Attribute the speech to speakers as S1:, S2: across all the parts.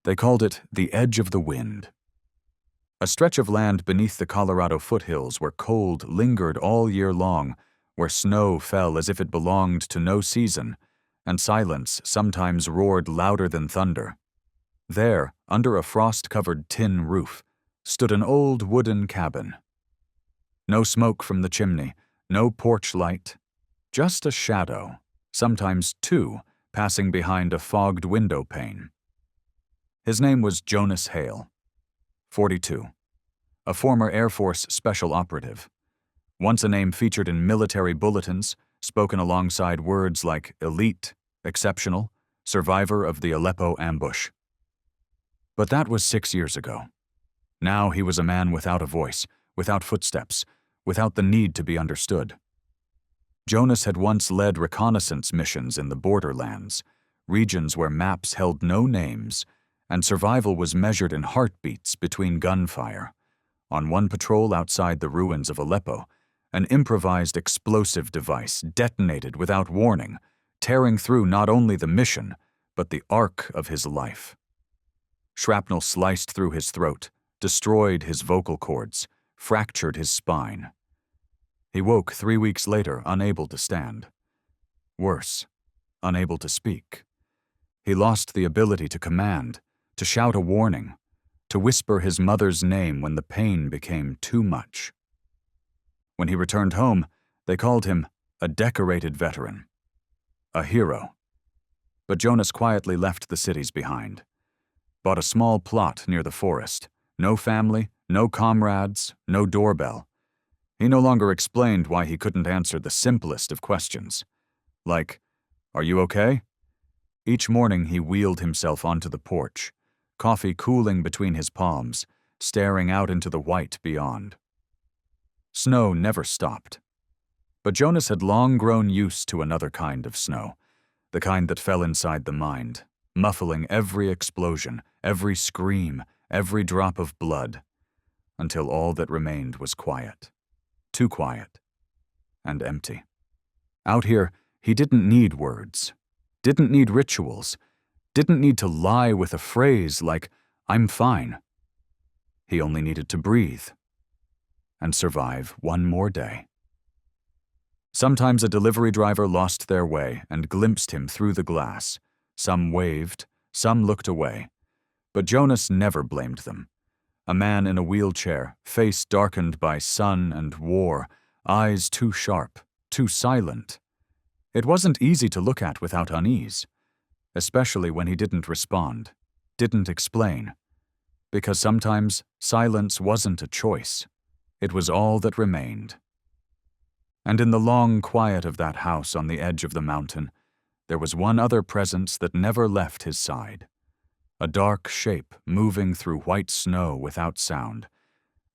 S1: They called it the Edge of the Wind. A stretch of land beneath the Colorado foothills where cold lingered all year long, where snow fell as if it belonged to no season, and silence sometimes roared louder than thunder. There, under a frost-covered tin roof, stood an old wooden cabin. No smoke from the chimney, no porch light, just a shadow, sometimes two, passing behind a fogged window pane. His name was Jonas Hale, 42, a former Air Force special operative, once a name featured in military bulletins, spoken alongside words like elite, exceptional, survivor of the Aleppo ambush. But that was 6 years ago. Now he was a man without a voice, without footsteps, without the need to be understood. Jonas had once led reconnaissance missions in the borderlands, regions where maps held no names, and survival was measured in heartbeats between gunfire. On one patrol outside the ruins of Aleppo, an improvised explosive device detonated without warning, tearing through not only the mission, but the arc of his life. Shrapnel sliced through his throat, destroyed his vocal cords, fractured his spine. He woke 3 weeks later, unable to stand. Worse, unable to speak. He lost the ability to command, to shout a warning, to whisper his mother's name when the pain became too much. When he returned home, they called him a decorated veteran, a hero. But Jonas quietly left the cities behind, bought a small plot near the forest. No family, no comrades, no doorbell. He no longer explained why he couldn't answer the simplest of questions, like, "Are you okay?" Each morning he wheeled himself onto the porch, coffee cooling between his palms, staring out into the white beyond. Snow never stopped. But Jonas had long grown used to another kind of snow, the kind that fell inside the mind, muffling every explosion, every scream, every drop of blood, until all that remained was quiet. Too quiet. And empty. Out here, he didn't need words, didn't need rituals, didn't need to lie with a phrase like, "I'm fine." He only needed to breathe and survive one more day. Sometimes a delivery driver lost their way and glimpsed him through the glass. Some waved, some looked away. But Jonas never blamed them. A man in a wheelchair, face darkened by sun and war, eyes too sharp, too silent. It wasn't easy to look at without unease, especially when he didn't respond, didn't explain. Because sometimes silence wasn't a choice. It was all that remained. And in the long quiet of that house on the edge of the mountain, there was one other presence that never left his side. A dark shape moving through white snow without sound,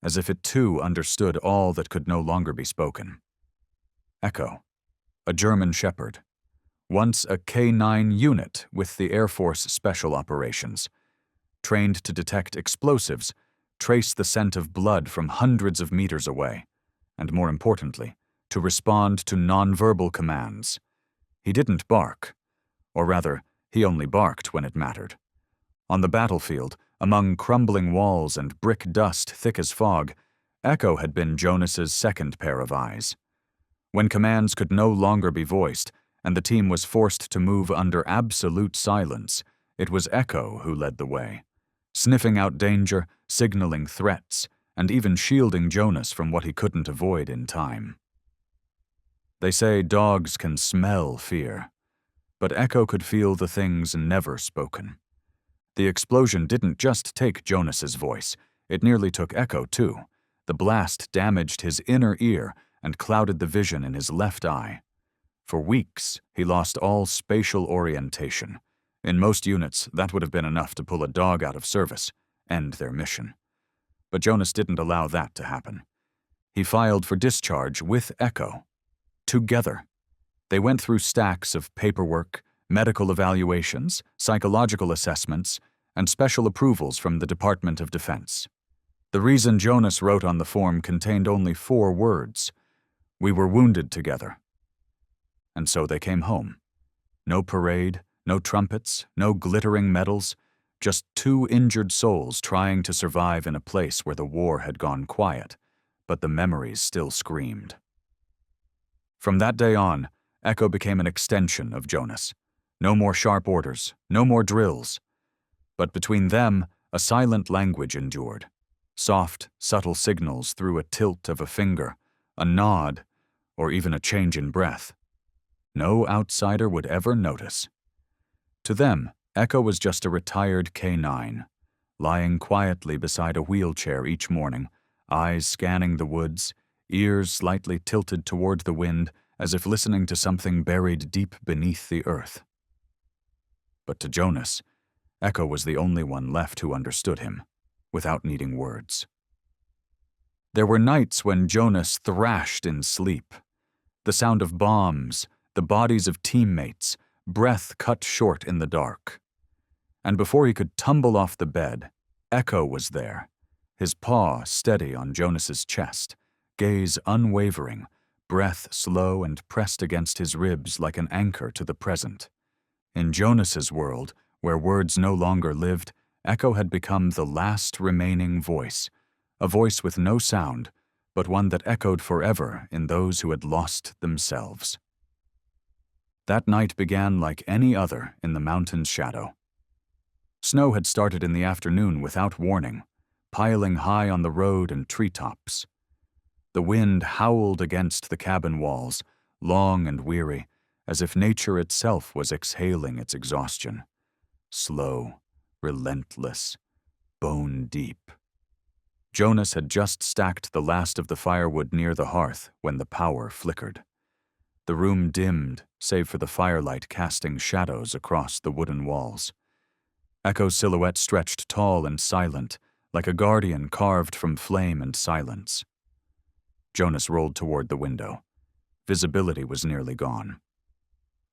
S1: as if it too understood all that could no longer be spoken. Echo, a German shepherd, once a K-9 unit with the Air Force Special Operations, trained to detect explosives, trace the scent of blood from hundreds of meters away, and more importantly, to respond to nonverbal commands. He didn't bark, or rather, he only barked when it mattered. On the battlefield, among crumbling walls and brick dust thick as fog, Echo had been Jonas's second pair of eyes. When commands could no longer be voiced, and the team was forced to move under absolute silence, it was Echo who led the way, sniffing out danger, signaling threats, and even shielding Jonas from what he couldn't avoid in time. They say dogs can smell fear, but Echo could feel the things never spoken. The explosion didn't just take Jonas's voice, it nearly took Echo too. The blast damaged his inner ear and clouded the vision in his left eye. For weeks, he lost all spatial orientation. In most units, that would have been enough to pull a dog out of service, end their mission. But Jonas didn't allow that to happen. He filed for discharge with Echo. Together. They went through stacks of paperwork, medical evaluations, psychological assessments, and special approvals from the Department of Defense. The reason Jonas wrote on the form contained only 4 words. We were wounded together. And so they came home. No parade, no trumpets, no glittering medals, Just two injured souls trying to survive in a place where the war had gone quiet, but the memories still screamed. From that day on, Echo became an extension of Jonas. No more sharp orders, no more drills. But between them, a silent language endured. Soft, subtle signals through a tilt of a finger, a nod, or even a change in breath. No outsider would ever notice. To them, Echo was just a retired K9, lying quietly beside a wheelchair each morning, eyes scanning the woods, ears slightly tilted toward the wind, as if listening to something buried deep beneath the earth. But to Jonas, Echo was the only one left who understood him, without needing words. There were nights when Jonas thrashed in sleep. The sound of bombs, the bodies of teammates, breath cut short in the dark. And before he could tumble off the bed, Echo was there, his paw steady on Jonas's chest, gaze unwavering, breath slow and pressed against his ribs like an anchor to the present. In Jonas's world, where words no longer lived, Echo had become the last remaining voice, a voice with no sound, but one that echoed forever in those who had lost themselves. That night began like any other in the mountain's shadow. Snow had started in the afternoon without warning, piling high on the road and treetops. The wind howled against the cabin walls, long and weary, as if nature itself was exhaling its exhaustion. Slow, relentless, bone deep. Jonas had just stacked the last of the firewood near the hearth when the power flickered. The room dimmed, save for the firelight casting shadows across the wooden walls. Echo's silhouette stretched tall and silent, like a guardian carved from flame and silence. Jonas rolled toward the window. Visibility was nearly gone.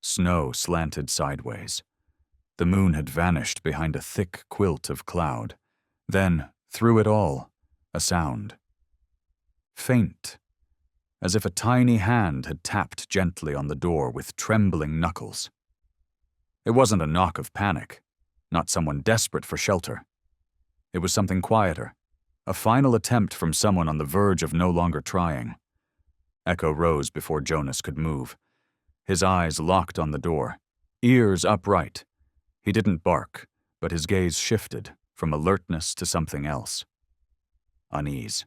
S1: Snow slanted sideways. The moon had vanished behind a thick quilt of cloud. Then, through it all, a sound. Faint, as if a tiny hand had tapped gently on the door with trembling knuckles. It wasn't a knock of panic, not someone desperate for shelter. It was something quieter, a final attempt from someone on the verge of no longer trying. Echo rose before Jonas could move. His eyes locked on the door, ears upright. He didn't bark, but his gaze shifted from alertness to something else. Unease.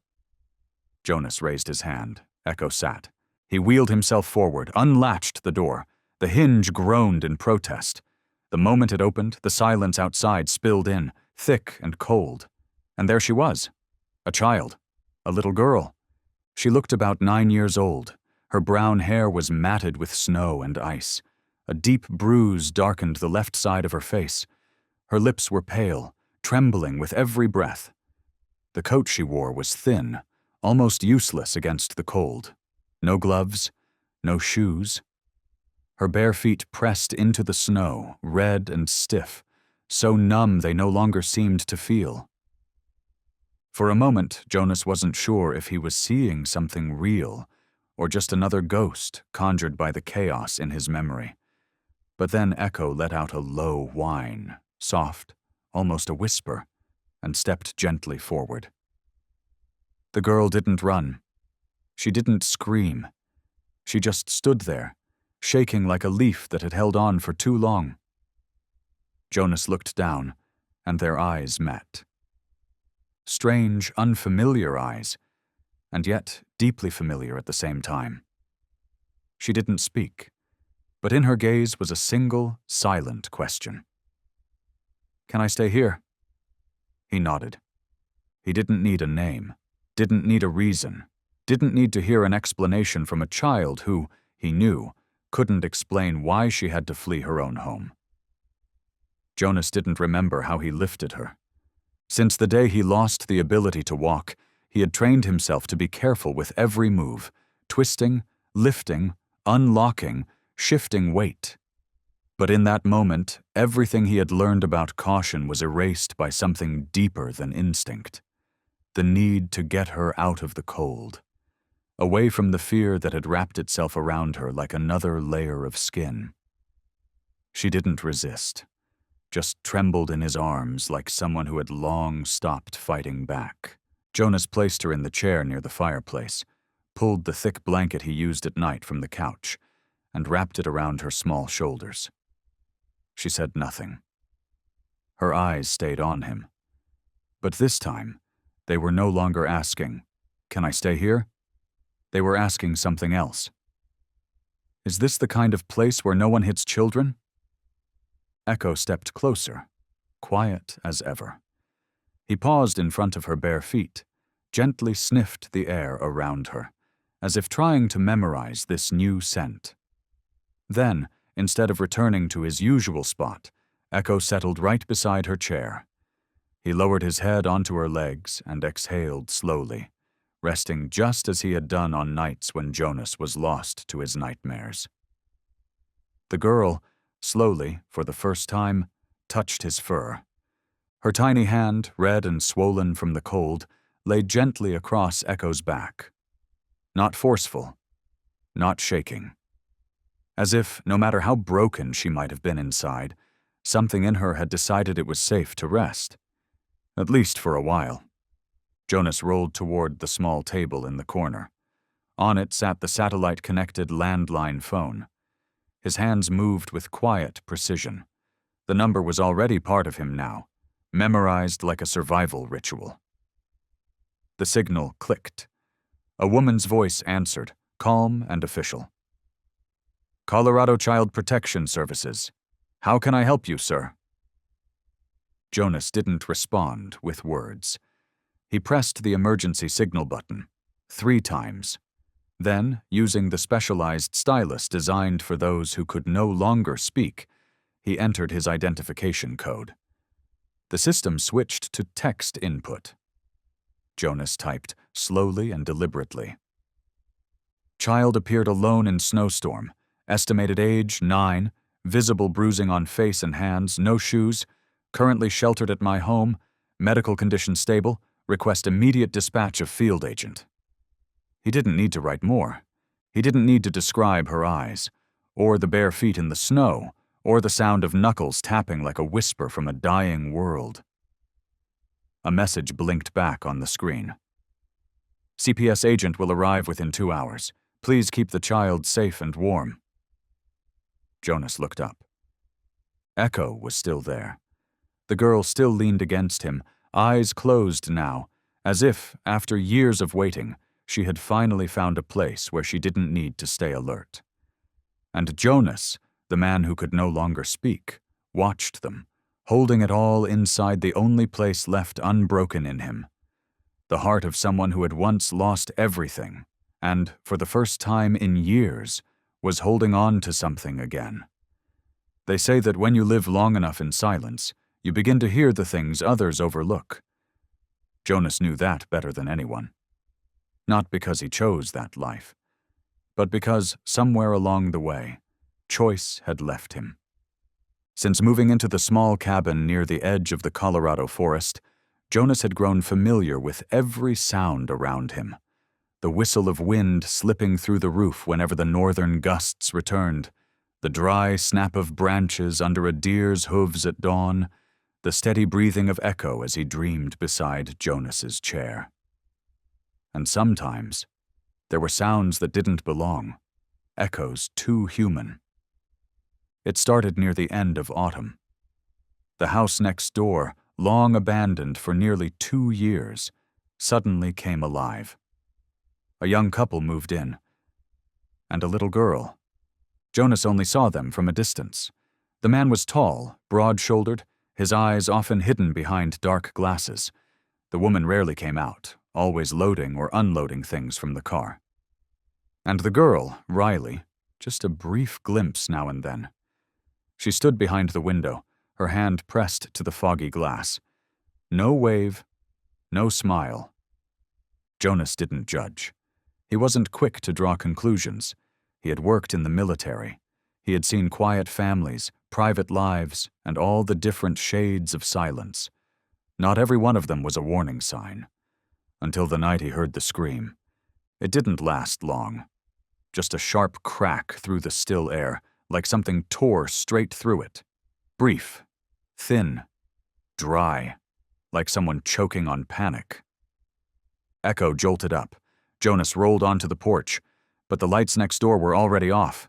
S1: Jonas raised his hand. Echo sat. He wheeled himself forward, unlatched the door. The hinge groaned in protest. The moment it opened, the silence outside spilled in, thick and cold. And there she was. A child. A little girl. She looked about 9 years old. Her brown hair was matted with snow and ice. A deep bruise darkened the left side of her face. Her lips were pale, trembling with every breath. The coat she wore was thin, almost useless against the cold. No gloves, no shoes. Her bare feet pressed into the snow, red and stiff, so numb they no longer seemed to feel. For a moment, Jonas wasn't sure if he was seeing something real, or just another ghost conjured by the chaos in his memory. But then Echo let out a low whine, soft, almost a whisper, and stepped gently forward. The girl didn't run. She didn't scream. She just stood there, shaking like a leaf that had held on for too long. Jonas looked down, and their eyes met. Strange, unfamiliar eyes, and yet deeply familiar at the same time. She didn't speak, but in her gaze was a single, silent question. "Can I stay here?" He nodded. He didn't need a name, didn't need a reason, didn't need to hear an explanation from a child who, he knew, couldn't explain why she had to flee her own home. Jonas didn't remember how he lifted her. Since the day he lost the ability to walk, he had trained himself to be careful with every move, twisting, lifting, unlocking, shifting weight. But in that moment, everything he had learned about caution was erased by something deeper than instinct. The need to get her out of the cold, away from the fear that had wrapped itself around her like another layer of skin. She didn't resist. just trembled in his arms like someone who had long stopped fighting back. Jonas placed her in the chair near the fireplace, pulled the thick blanket he used at night from the couch, and wrapped it around her small shoulders. She said nothing. Her eyes stayed on him. But this time, they were no longer asking, "Can I stay here?" They were asking something else. "Is this the kind of place where no one hits children?" Echo stepped closer, quiet as ever. He paused in front of her bare feet, gently sniffed the air around her, as if trying to memorize this new scent. Then, instead of returning to his usual spot, Echo settled right beside her chair. He lowered his head onto her legs and exhaled slowly, resting just as he had done on nights when Jonas was lost to his nightmares. The girl, slowly, for the first time, touched his fur. Her tiny hand, red and swollen from the cold, lay gently across Echo's back. Not forceful, not shaking. As if, no matter how broken she might have been inside, something in her had decided it was safe to rest. At least for a while. Jonas rolled toward the small table in the corner. On it sat the satellite-connected landline phone. His hands moved with quiet precision. The number was already part of him now, memorized like a survival ritual. The signal clicked. A woman's voice answered, calm and official. "Colorado Child Protection Services. How can I help you, sir?" Jonas didn't respond with words. He pressed the emergency signal button 3 times. Then, using the specialized stylus designed for those who could no longer speak, he entered his identification code. The system switched to text input. Jonas typed slowly and deliberately. Child appeared alone in snowstorm. Estimated age 9, visible bruising on face and hands, no shoes, currently sheltered at my home, medical condition stable, request immediate dispatch of field agent. He didn't need to write more. He didn't need to describe her eyes, or the bare feet in the snow, or the sound of knuckles tapping like a whisper from a dying world. A message blinked back on the screen. CPS agent will arrive within 2 hours. Please keep the child safe and warm. Jonas looked up. Echo was still there. The girl still leaned against him, eyes closed now, as if, after years of waiting, she had finally found a place where she didn't need to stay alert. And Jonas, the man who could no longer speak, watched them, holding it all inside the only place left unbroken in him. The heart of someone who had once lost everything, and, for the first time in years, was holding on to something again. They say that when you live long enough in silence, you begin to hear the things others overlook. Jonas knew that better than anyone. Not because he chose that life, but because, somewhere along the way, choice had left him. Since moving into the small cabin near the edge of the Colorado forest, Jonas had grown familiar with every sound around him. The whistle of wind slipping through the roof whenever the northern gusts returned, the dry snap of branches under a deer's hooves at dawn, the steady breathing of Echo as he dreamed beside Jonas's chair. And sometimes, there were sounds that didn't belong, echoes too human. It started near the end of autumn. The house next door, long abandoned for nearly 2 years, suddenly came alive. A young couple moved in, and a little girl. Jonas only saw them from a distance. The man was tall, broad-shouldered, his eyes often hidden behind dark glasses. The woman rarely came out, always loading or unloading things from the car. And the girl, Riley, just a brief glimpse now and then. She stood behind the window, her hand pressed to the foggy glass. No wave, no smile. Jonas didn't judge. He wasn't quick to draw conclusions. He had worked in the military. He had seen quiet families, private lives, and all the different shades of silence. Not every one of them was a warning sign. Until the night he heard the scream. It didn't last long. Just a sharp crack through the still air, like something tore straight through it. Brief, Thin, dry, like someone choking on panic. Echo jolted up. Jonas rolled onto the porch, but the lights next door were already off.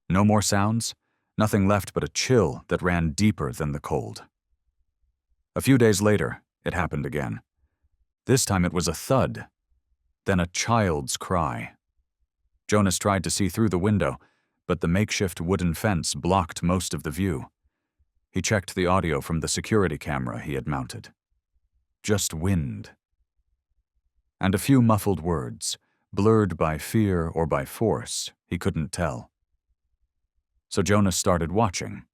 S1: No more sounds, nothing left but a chill that ran deeper than the cold. A few days later, it happened again. This time it was a thud, then a child's cry. Jonas tried to see through the window, but the makeshift wooden fence blocked most of the view. He checked the audio from the security camera he had mounted. Just wind. And a few muffled words, blurred by fear or by force, he couldn't tell. So Jonas started watching.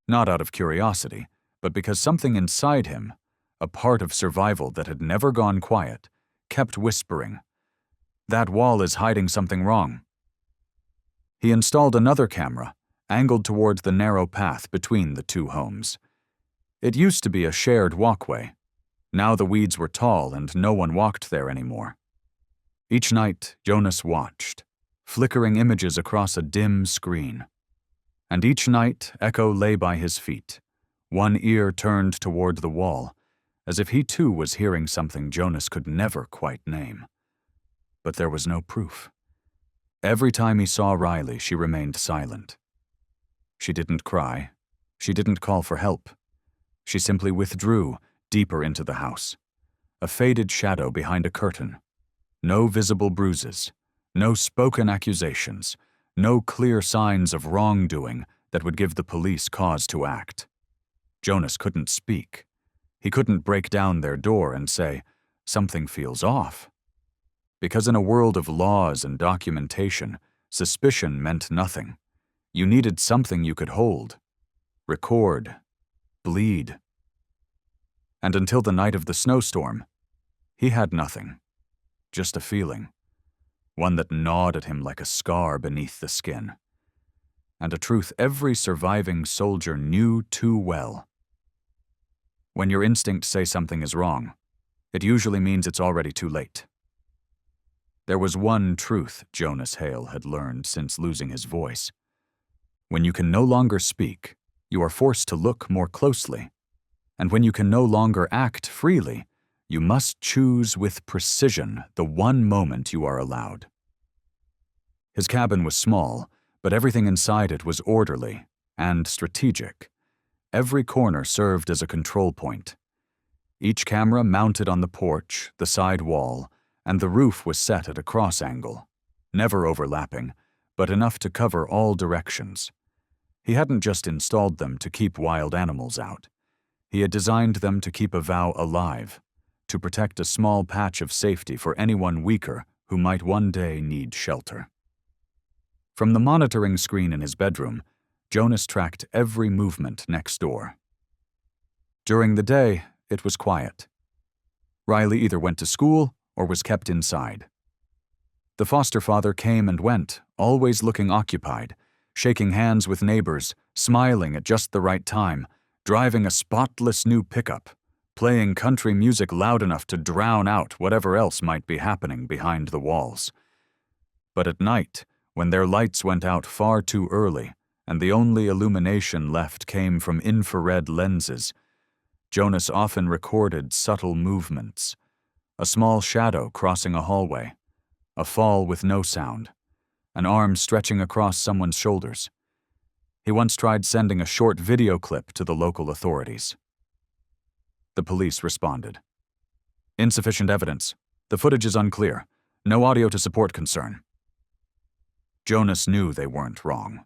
S1: Not out of curiosity, but because something inside him, a part of survival that had never gone quiet, kept whispering, "That wall is hiding something wrong." He installed another camera, angled towards the narrow path between the two homes. It used to be a shared walkway. Now the weeds were tall and no one walked there anymore. Each night, Jonas watched, flickering images across a dim screen. And each night, Echo lay by his feet, one ear turned toward the wall, as if he too was hearing something Jonas could never quite name. But there was no proof. Every time he saw Riley, she remained silent. She didn't cry. She didn't call for help. She simply withdrew deeper into the house, a faded shadow behind a curtain. No visible bruises, no spoken accusations, no clear signs of wrongdoing that would give the police cause to act. Jonas couldn't speak. He couldn't break down their door and say, "Something feels off." Because in a world of laws and documentation, suspicion meant nothing. You needed something you could hold, record, bleed. And until the night of the snowstorm, he had nothing, just a feeling, one that gnawed at him like a scar beneath the skin, and a truth every surviving soldier knew too well. When your instincts say something is wrong, it usually means it's already too late. There was one truth Jonas Hale had learned since losing his voice. When you can no longer speak, you are forced to look more closely. And when you can no longer act freely, you must choose with precision the one moment you are allowed. His cabin was small, but everything inside it was orderly and strategic. Every corner served as a control point. Each camera mounted on the porch, the side wall, and the roof was set at a cross angle, never overlapping, but enough to cover all directions. He hadn't just installed them to keep wild animals out. He had designed them to keep a vow alive, to protect a small patch of safety for anyone weaker who might one day need shelter. From the monitoring screen in his bedroom, Jonas tracked every movement next door. During the day, it was quiet. Riley either went to school or was kept inside. The foster father came and went, always looking occupied, shaking hands with neighbors, smiling at just the right time, driving a spotless new pickup, playing country music loud enough to drown out whatever else might be happening behind the walls. But at night, when their lights went out far too early, and the only illumination left came from infrared lenses, Jonas often recorded subtle movements. A small shadow crossing a hallway, a fall with no sound, an arm stretching across someone's shoulders. He once tried sending a short video clip to the local authorities. The police responded. "Insufficient evidence. The footage is unclear. No audio to support concern." Jonas knew they weren't wrong.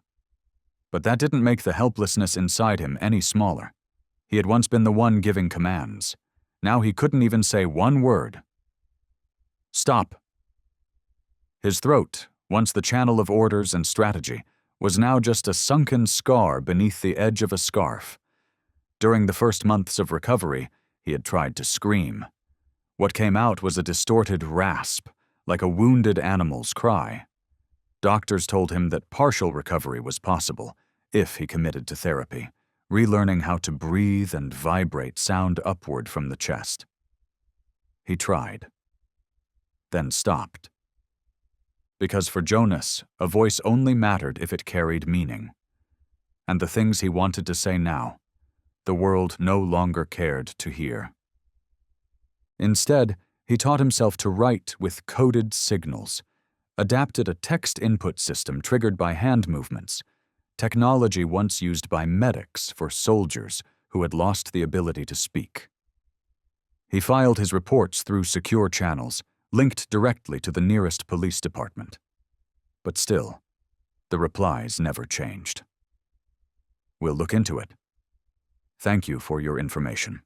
S1: But that didn't make the helplessness inside him any smaller. He had once been the one giving commands. Now he couldn't even say one word. "Stop." His throat, once the channel of orders and strategy, was now just a sunken scar beneath the edge of a scarf. During the first months of recovery, he had tried to scream. What came out was a distorted rasp, like a wounded animal's cry. Doctors told him that partial recovery was possible, if he committed to therapy, relearning how to breathe and vibrate sound upward from the chest. He tried, then stopped. Because for Jonas, a voice only mattered if it carried meaning. And the things he wanted to say now, the world no longer cared to hear. Instead, he taught himself to write with coded signals, adapted a text input system triggered by hand movements, technology once used by medics for soldiers who had lost the ability to speak. He filed his reports through secure channels, linked directly to the nearest police department. But still, the replies never changed. "We'll look into it. Thank you for your information.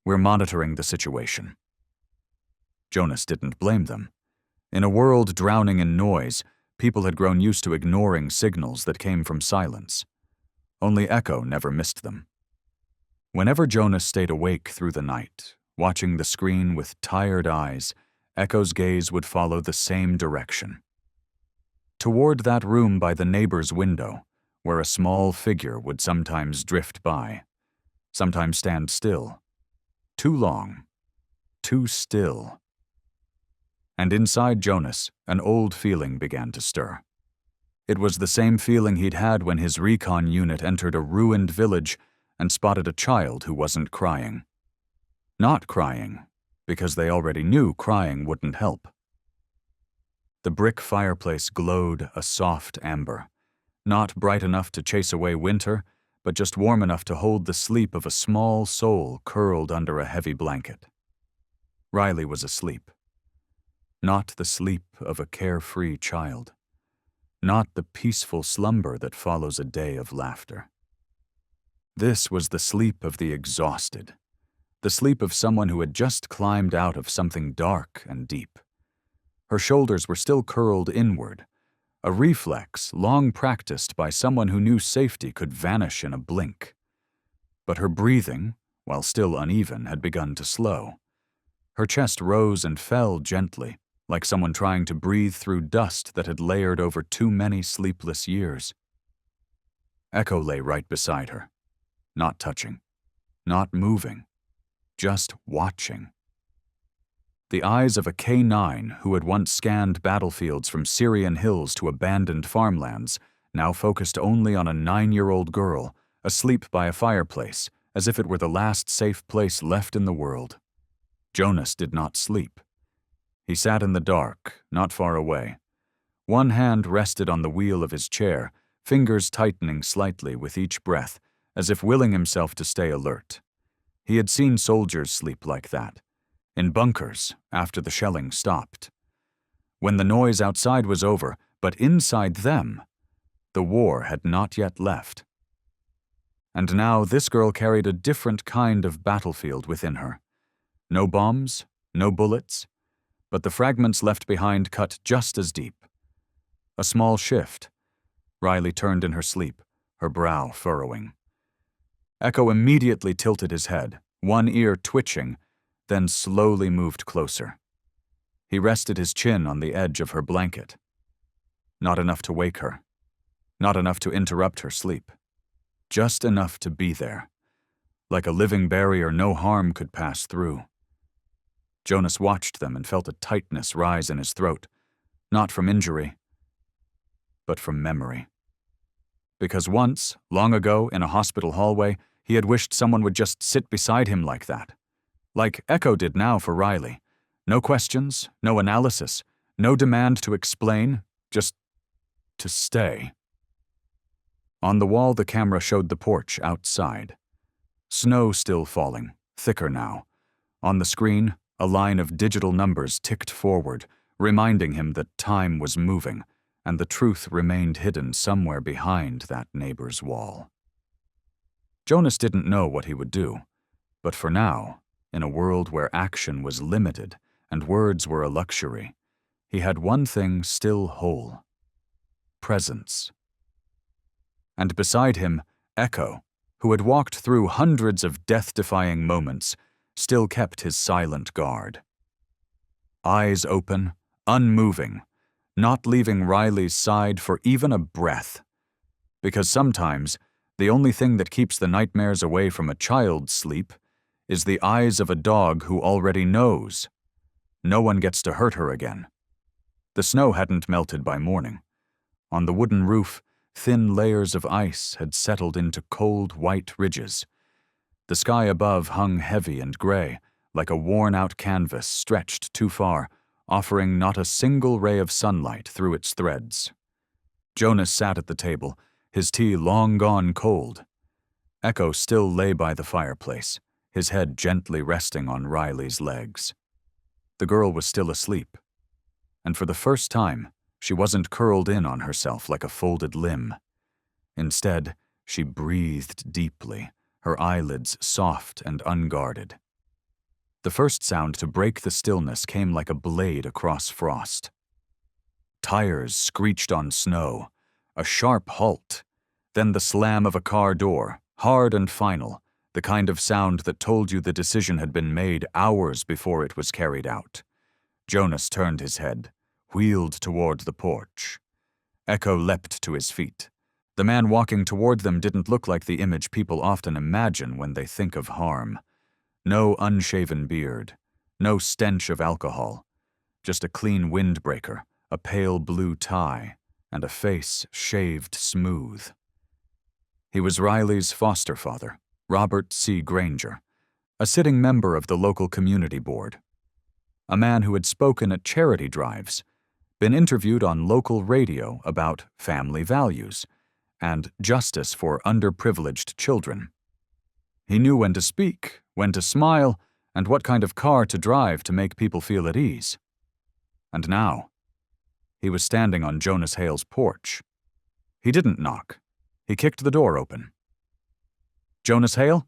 S1: We're monitoring the situation." Jonas didn't blame them. In a world drowning in noise, people had grown used to ignoring signals that came from silence. Only Echo never missed them. Whenever Jonas stayed awake through the night, watching the screen with tired eyes, Echo's gaze would follow the same direction. Toward that room by the neighbor's window, where a small figure would sometimes drift by, sometimes stand still. Too long. Too still. And inside Jonas, an old feeling began to stir. It was the same feeling he'd had when his recon unit entered a ruined village and spotted a child who wasn't crying. Not crying, because they already knew crying wouldn't help. The brick fireplace glowed a soft amber, not bright enough to chase away winter, but just warm enough to hold the sleep of a small soul curled under a heavy blanket. Riley was asleep. Not the sleep of a carefree child. Not the peaceful slumber that follows a day of laughter. This was the sleep of the exhausted, the sleep of someone who had just climbed out of something dark and deep. Her shoulders were still curled inward, a reflex long practiced by someone who knew safety could vanish in a blink. But her breathing, while still uneven, had begun to slow. Her chest rose and fell gently, like someone trying to breathe through dust that had layered over too many sleepless years. Echo lay right beside her, not touching, not moving, just watching. The eyes of a K-9 who had once scanned battlefields from Syrian hills to abandoned farmlands now focused only on a 9-year-old girl, asleep by a fireplace, as if it were the last safe place left in the world. Jonas did not sleep. He sat in the dark, not far away. One hand rested on the wheel of his chair, fingers tightening slightly with each breath, as if willing himself to stay alert. He had seen soldiers sleep like that, in bunkers after the shelling stopped. When the noise outside was over, but inside them, the war had not yet left. And now this girl carried a different kind of battlefield within her. No bombs, no bullets, but the fragments left behind cut just as deep. A small shift. Riley turned in her sleep, her brow furrowing. Echo immediately tilted his head, one ear twitching, then slowly moved closer. He rested his chin on the edge of her blanket. Not enough to wake her. Not enough to interrupt her sleep. Just enough to be there. Like a living barrier no harm could pass through. Jonas watched them and felt a tightness rise in his throat, not from injury, but from memory. Because once, long ago, in a hospital hallway, he had wished someone would just sit beside him like that. Like Echo did now for Riley. No questions, no analysis, no demand to explain, just to stay. On the wall, the camera showed the porch outside. Snow still falling, thicker now. On the screen, a line of digital numbers ticked forward, reminding him that time was moving, and the truth remained hidden somewhere behind that neighbor's wall. Jonas didn't know what he would do, but for now, in a world where action was limited and words were a luxury, he had one thing still whole: presence. And beside him, Echo, who had walked through hundreds of death-defying moments, still kept his silent guard. Eyes open, unmoving, not leaving Riley's side for even a breath. Because sometimes, the only thing that keeps the nightmares away from a child's sleep is the eyes of a dog who already knows. No one gets to hurt her again. The snow hadn't melted by morning. On the wooden roof, Thin layers of ice had settled into cold white ridges. The sky above hung heavy and gray, like a worn-out canvas stretched too far, offering not a single ray of sunlight through its threads. Jonas sat at the table, his tea long gone cold. Echo still lay by the fireplace, his head gently resting on Riley's legs. The girl was still asleep, and for the first time, she wasn't curled in on herself like a folded limb. Instead, she breathed deeply, her eyelids soft and unguarded. The first sound to break the stillness came like a blade across frost. Tires screeched on snow, a sharp halt, then the slam of a car door, hard and final, the kind of sound that told you the decision had been made hours before it was carried out. Jonas turned his head, wheeled toward the porch. Echo leapt to his feet. The man walking toward them didn't look like the image people often imagine when they think of harm. No unshaven beard, no stench of alcohol, just a clean windbreaker, a pale blue tie, and a face shaved smooth. He was Riley's foster father, Robert C. Granger, a sitting member of the local community board. A man who had spoken at charity drives, been interviewed on local radio about family values and justice for underprivileged children. He knew when to speak, when to smile, and what kind of car to drive to make people feel at ease. And now, he was standing on Jonas Hale's porch. He didn't knock. He kicked the door open. "Jonas Hale?"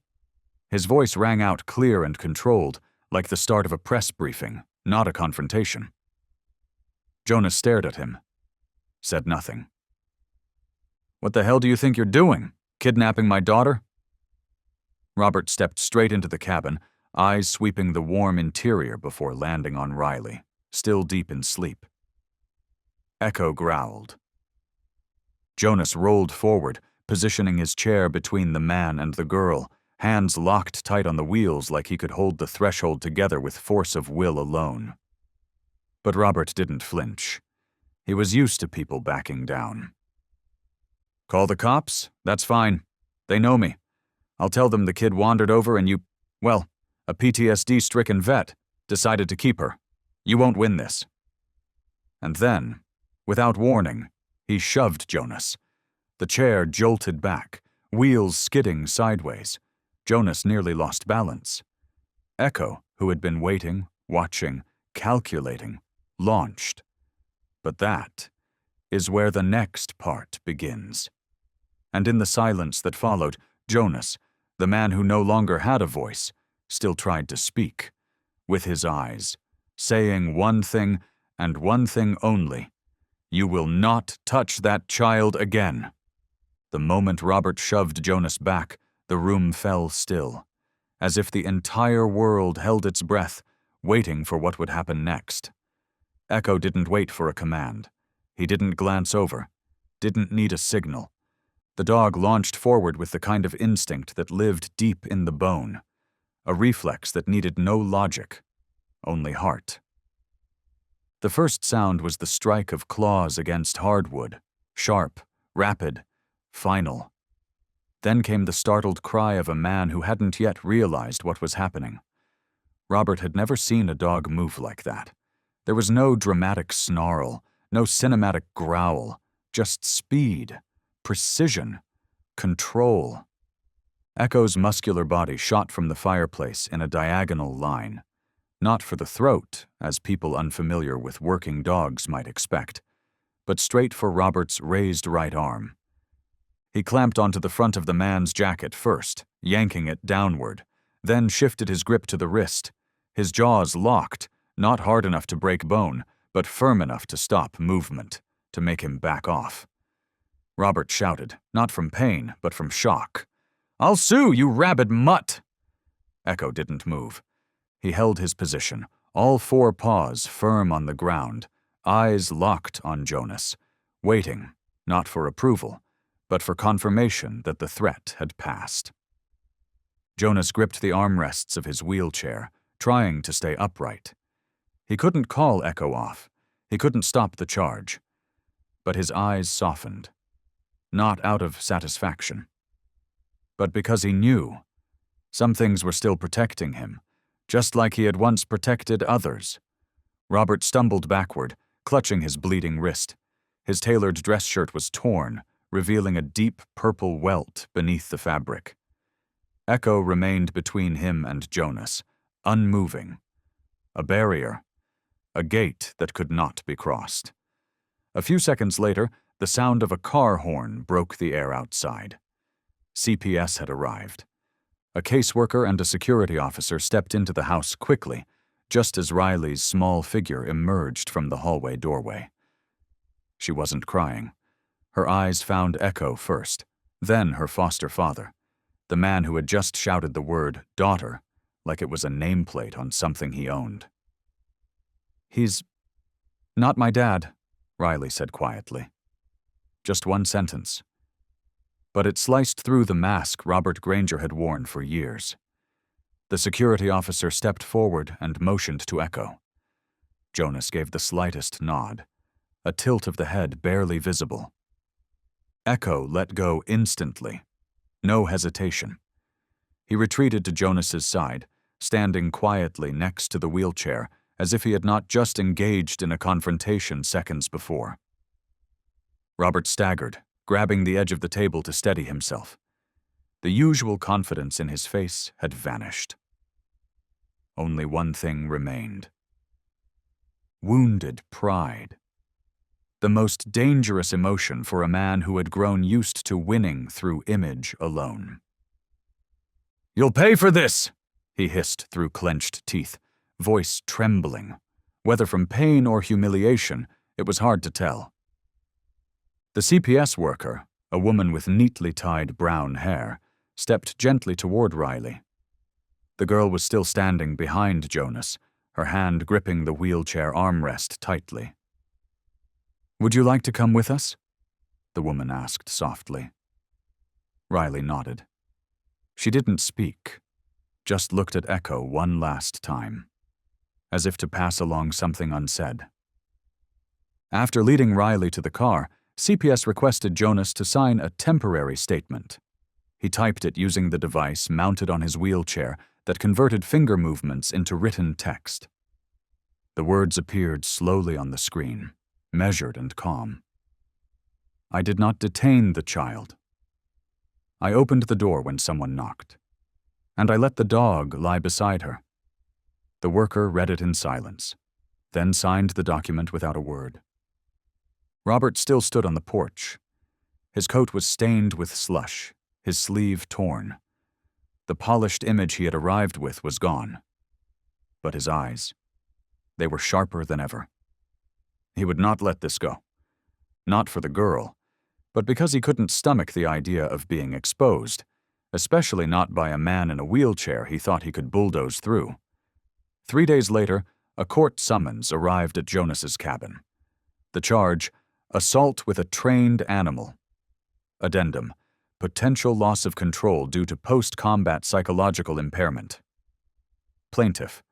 S1: His voice rang out clear and controlled, like the start of a press briefing, not a confrontation. Jonas stared at him, said nothing. "What the hell do you think you're doing? Kidnapping my daughter?" Robert stepped straight into the cabin, eyes sweeping the warm interior before landing on Riley, still deep in sleep. Echo growled. Jonas rolled forward, positioning his chair between the man and the girl, hands locked tight on the wheels like he could hold the threshold together with force of will alone. But Robert didn't flinch. He was used to people backing down. "Call the cops? That's fine. They know me. I'll tell them the kid wandered over and a PTSD-stricken vet, decided to keep her. You won't win this." And then, without warning, he shoved Jonas. The chair jolted back, wheels skidding sideways. Jonas nearly lost balance. Echo, who had been waiting, watching, calculating, launched. But that is where the next part begins. And in the silence that followed, Jonas, the man who no longer had a voice, still tried to speak, with his eyes, saying one thing and one thing only: "You will not touch that child again." The moment Robert shoved Jonas back, the room fell still, as if the entire world held its breath, waiting for what would happen next. Echo didn't wait for a command. He didn't glance over, didn't need a signal. The dog launched forward with the kind of instinct that lived deep in the bone, a reflex that needed no logic, only heart. The first sound was the strike of claws against hardwood, sharp, rapid, final. Then came the startled cry of a man who hadn't yet realized what was happening. Robert had never seen a dog move like that. There was no dramatic snarl, no cinematic growl, just speed, precision, control. Echo's muscular body shot from the fireplace in a diagonal line, not for the throat, as people unfamiliar with working dogs might expect, but straight for Robert's raised right arm. He clamped onto the front of the man's jacket first, yanking it downward, then shifted his grip to the wrist, his jaws locked, not hard enough to break bone, but firm enough to stop movement, to make him back off. Robert shouted, not from pain, but from shock. "I'll sue, you rabid mutt!" Echo didn't move. He held his position, all four paws firm on the ground, eyes locked on Jonas, waiting, not for approval, but for confirmation that the threat had passed. Jonas gripped the armrests of his wheelchair, trying to stay upright. He couldn't call Echo off. He couldn't stop the charge. But his eyes softened. not out of satisfaction, but because he knew some things were still protecting him, just like he had once protected others. Robert stumbled backward, clutching his bleeding wrist. His tailored dress shirt was torn, revealing a deep purple welt beneath the fabric. Echo remained between him and Jonas, unmoving. A barrier, a gate that could not be crossed. A few seconds later, the sound of a car horn broke the air outside. CPS had arrived. A caseworker and a security officer stepped into the house quickly, just as Riley's small figure emerged from the hallway doorway. She wasn't crying. Her eyes found Echo first, then her foster father, the man who had just shouted the word daughter like it was a nameplate on something he owned. "He's not my dad," Riley said quietly. Just one sentence. But it sliced through the mask Robert Granger had worn for years. The security officer stepped forward and motioned to Echo. Jonas gave the slightest nod, a tilt of the head barely visible. Echo let go instantly, no hesitation. He retreated to Jonas's side, standing quietly next to the wheelchair, as if he had not just engaged in a confrontation seconds before. Robert staggered, grabbing the edge of the table to steady himself. The usual confidence in his face had vanished. Only one thing remained. Wounded pride. The most dangerous emotion for a man who had grown used to winning through image alone. "You'll pay for this!" he hissed through clenched teeth, voice trembling. Whether from pain or humiliation, it was hard to tell. The CPS worker, a woman with neatly tied brown hair, stepped gently toward Riley. The girl was still standing behind Jonas, her hand gripping the wheelchair armrest tightly. "Would you like to come with us?" the woman asked softly. Riley nodded. She didn't speak, just looked at Echo one last time, as if to pass along something unsaid. After leading Riley to the car, CPS requested Jonas to sign a temporary statement. He typed it using the device mounted on his wheelchair that converted finger movements into written text. The words appeared slowly on the screen, measured and calm. "I did not detain the child. I opened the door when someone knocked, and I let the dog lie beside her." The worker read it in silence, then signed the document without a word. Robert still stood on the porch. His coat was stained with slush, his sleeve torn. The polished image he had arrived with was gone. But his eyes, they were sharper than ever. He would not let this go. Not for the girl, but because he couldn't stomach the idea of being exposed, especially not by a man in a wheelchair he thought he could bulldoze through. 3 days later, a court summons arrived at Jonas's cabin. The charge, assault with a trained animal. Addendum, potential loss of control due to post-combat psychological impairment. Plaintiff,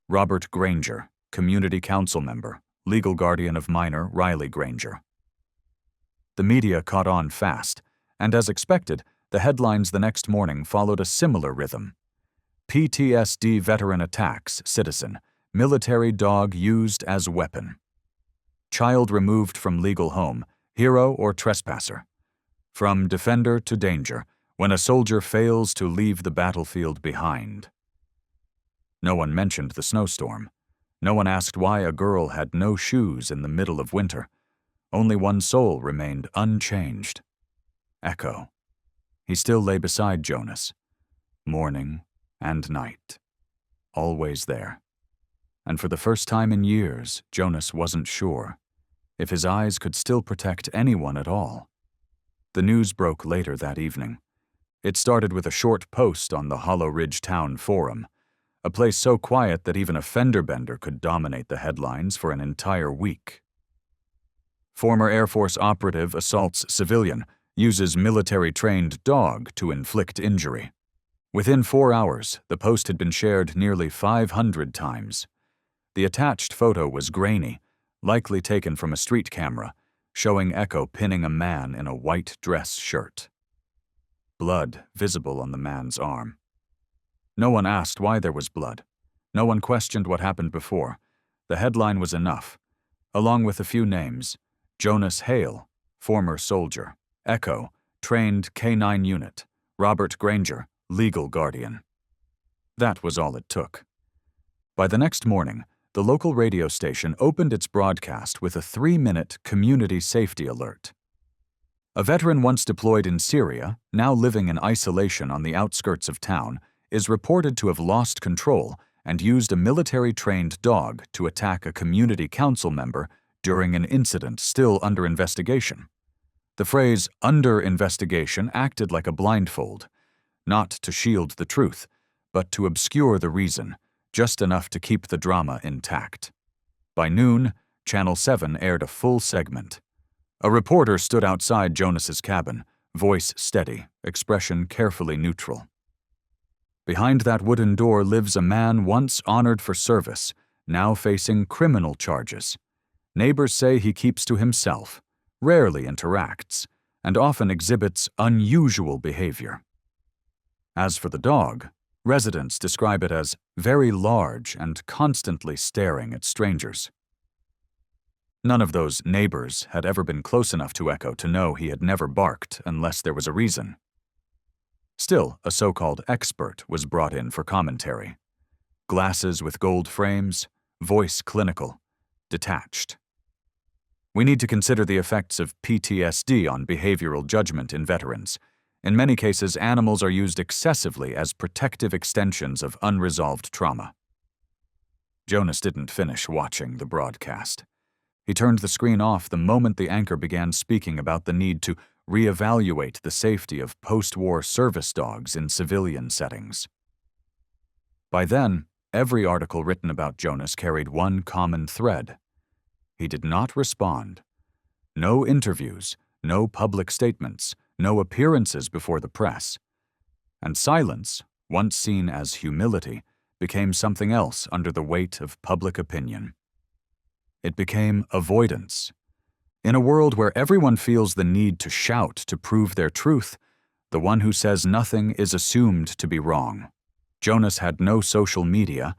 S1: Robert Granger, community council member, legal guardian of minor Riley Granger. The media caught on fast, and as expected, the headlines the next morning followed a similar rhythm. PTSD veteran attacks citizen, military dog used as weapon. Child removed from legal home, hero or trespasser. From defender to danger, when a soldier fails to leave the battlefield behind. No one mentioned the snowstorm. No one asked why a girl had no shoes in the middle of winter. Only one soul remained unchanged. Echo. He still lay beside Jonas, morning and night, always there. And for the first time in years, Jonas wasn't sure if his eyes could still protect anyone at all. The news broke later that evening. It started with a short post on the Hollow Ridge Town Forum, a place so quiet that even a fender bender could dominate the headlines for an entire week. Former Air Force operative assaults civilian, uses military-trained dog to inflict injury. Within 4 hours, the post had been shared nearly 500 times. The attached photo was grainy, likely taken from a street camera, showing Echo pinning a man in a white dress shirt. Blood visible on the man's arm. No one asked why there was blood. No one questioned what happened before. The headline was enough, along with a few names: Jonas Hale, former soldier; Echo, trained K-9 unit; Robert Granger, legal guardian. That was all it took. By the next morning, the local radio station opened its broadcast with a 3-minute community safety alert. A veteran once deployed in Syria, now living in isolation on the outskirts of town, is reported to have lost control and used a military-trained dog to attack a community council member during an incident still under investigation. The phrase "under investigation" acted like a blindfold, not to shield the truth, but to obscure the reason, just enough to keep the drama intact. By noon, Channel 7 aired a full segment. A reporter stood outside Jonas's cabin, voice steady, expression carefully neutral. Behind that wooden door lives a man once honored for service, now facing criminal charges. Neighbors say he keeps to himself, rarely interacts, and often exhibits unusual behavior. As for the dog, residents describe it as very large and constantly staring at strangers. None of those neighbors had ever been close enough to Echo to know he had never barked unless there was a reason. Still, a so-called expert was brought in for commentary. Glasses with gold frames, voice clinical, detached. We need to consider the effects of PTSD on behavioral judgment in veterans. In many cases, animals are used excessively as protective extensions of unresolved trauma. Jonas didn't finish watching the broadcast. He turned the screen off the moment the anchor began speaking about the need to reevaluate the safety of post-war service dogs in civilian settings. By then, every article written about Jonas carried one common thread. He did not respond. No interviews, no public statements, no appearances before the press. And silence, once seen as humility, became something else under the weight of public opinion. It became avoidance. In a world where everyone feels the need to shout to prove their truth, the one who says nothing is assumed to be wrong. Jonas had no social media,